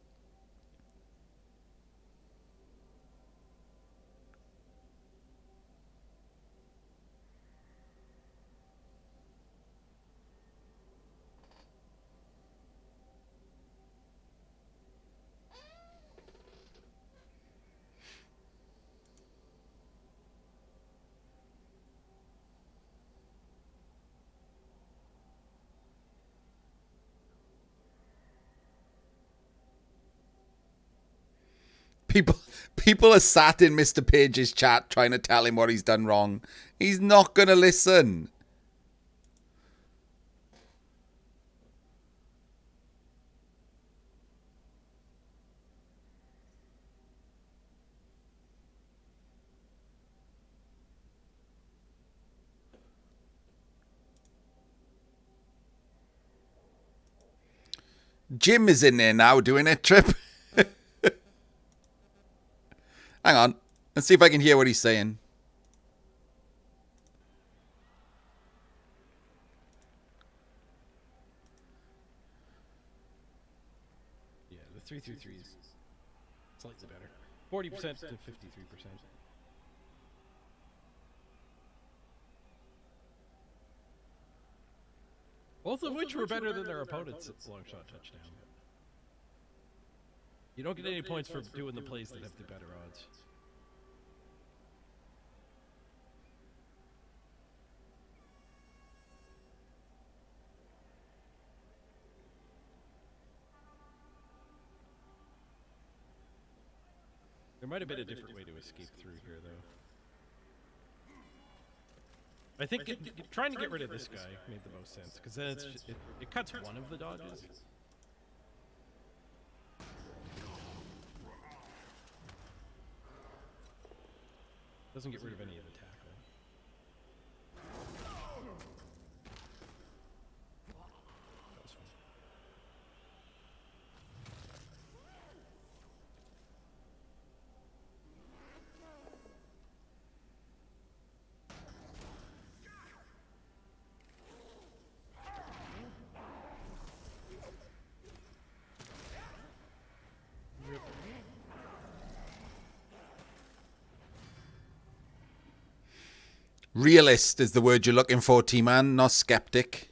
People are sat in Mr. Page's chat trying to tell him what he's done wrong. He's not going to listen. Jim is in there now doing it, Trip. Hang on. Let's see if I can hear what he's saying. Yeah, the 333 is slightly better. 40% to 53%. Both of which were better than their opponents at long shot touchdown. You don't get any points for doing the plays that have the better odds. There might have been a different way to escape through here, though. I think trying to get rid of this guy made the most sense, because then it cuts one of the dodges. Doesn't get rid of any of the tackle. That was fun. Realist is the word you're looking for, T-Man, not skeptic.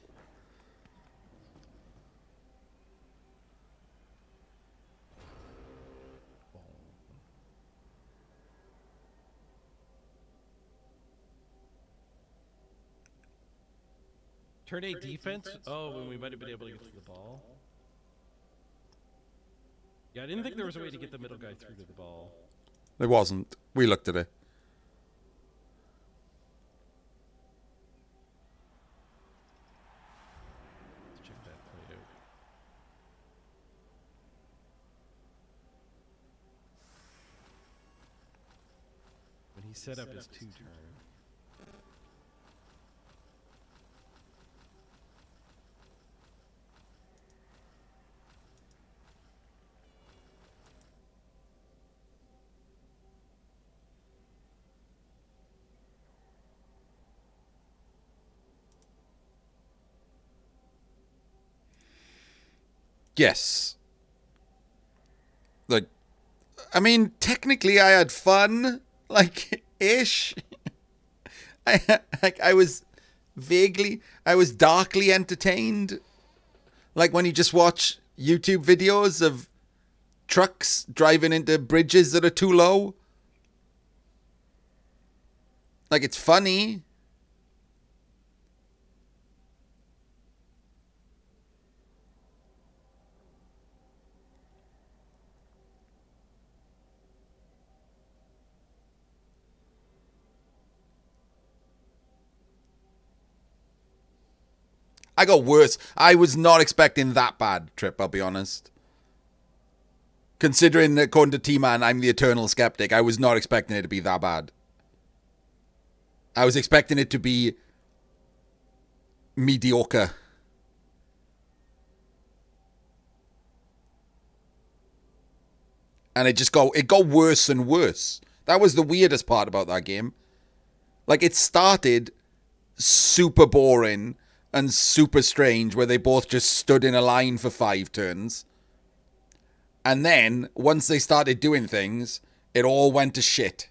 Turn 8 defense? Oh, when we might have been able to get to the ball. Yeah, I didn't think there was a way to get the middle guy through to the ball. There wasn't. We looked at it. Let's check that play out. When he set up his 2-turn. Yes. Like, I mean, technically I had fun, like, ish. I was darkly entertained. Like when you just watch YouTube videos of trucks driving into bridges that are too low. Like, it's funny. I got worse. I was not expecting that bad, Trip, I'll be honest. Considering that, according to T-Man, I'm the eternal skeptic, I was not expecting it to be that bad. I was expecting it to be mediocre. And it got worse and worse. That was the weirdest part about that game. Like, it started super boring and super strange, where they both just stood in a line for 5 turns. And then, once they started doing things, it all went to shit.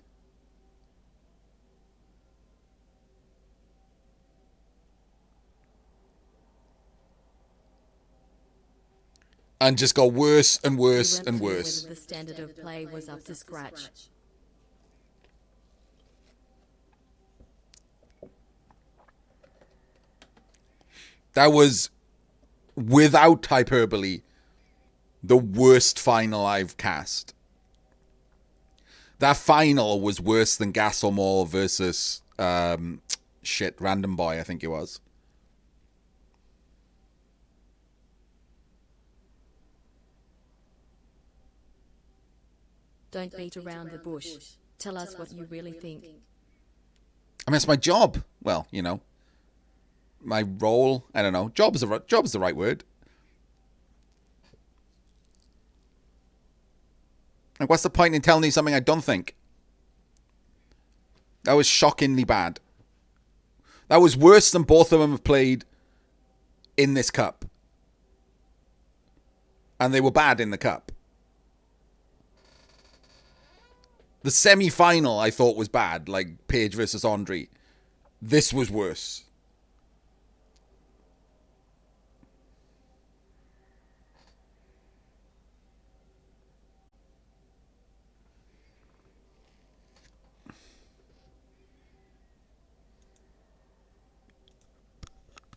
And just got worse and worse and worse. Whether the standard of play was up to scratch. That was, without hyperbole, the worst final I've cast. That final was worse than Gasselmore versus Random Boy, I think it was. Don't beat around the bush. Tell us what you really think. I mean, it's my job. Well, you know, my role. I don't know. Job's the right word. Like, what's the point in telling you something I don't think? That was shockingly bad. That was worse than both of them have played in this cup. And they were bad in the cup. The semi-final I thought was bad, like Page versus Andre. This was worse.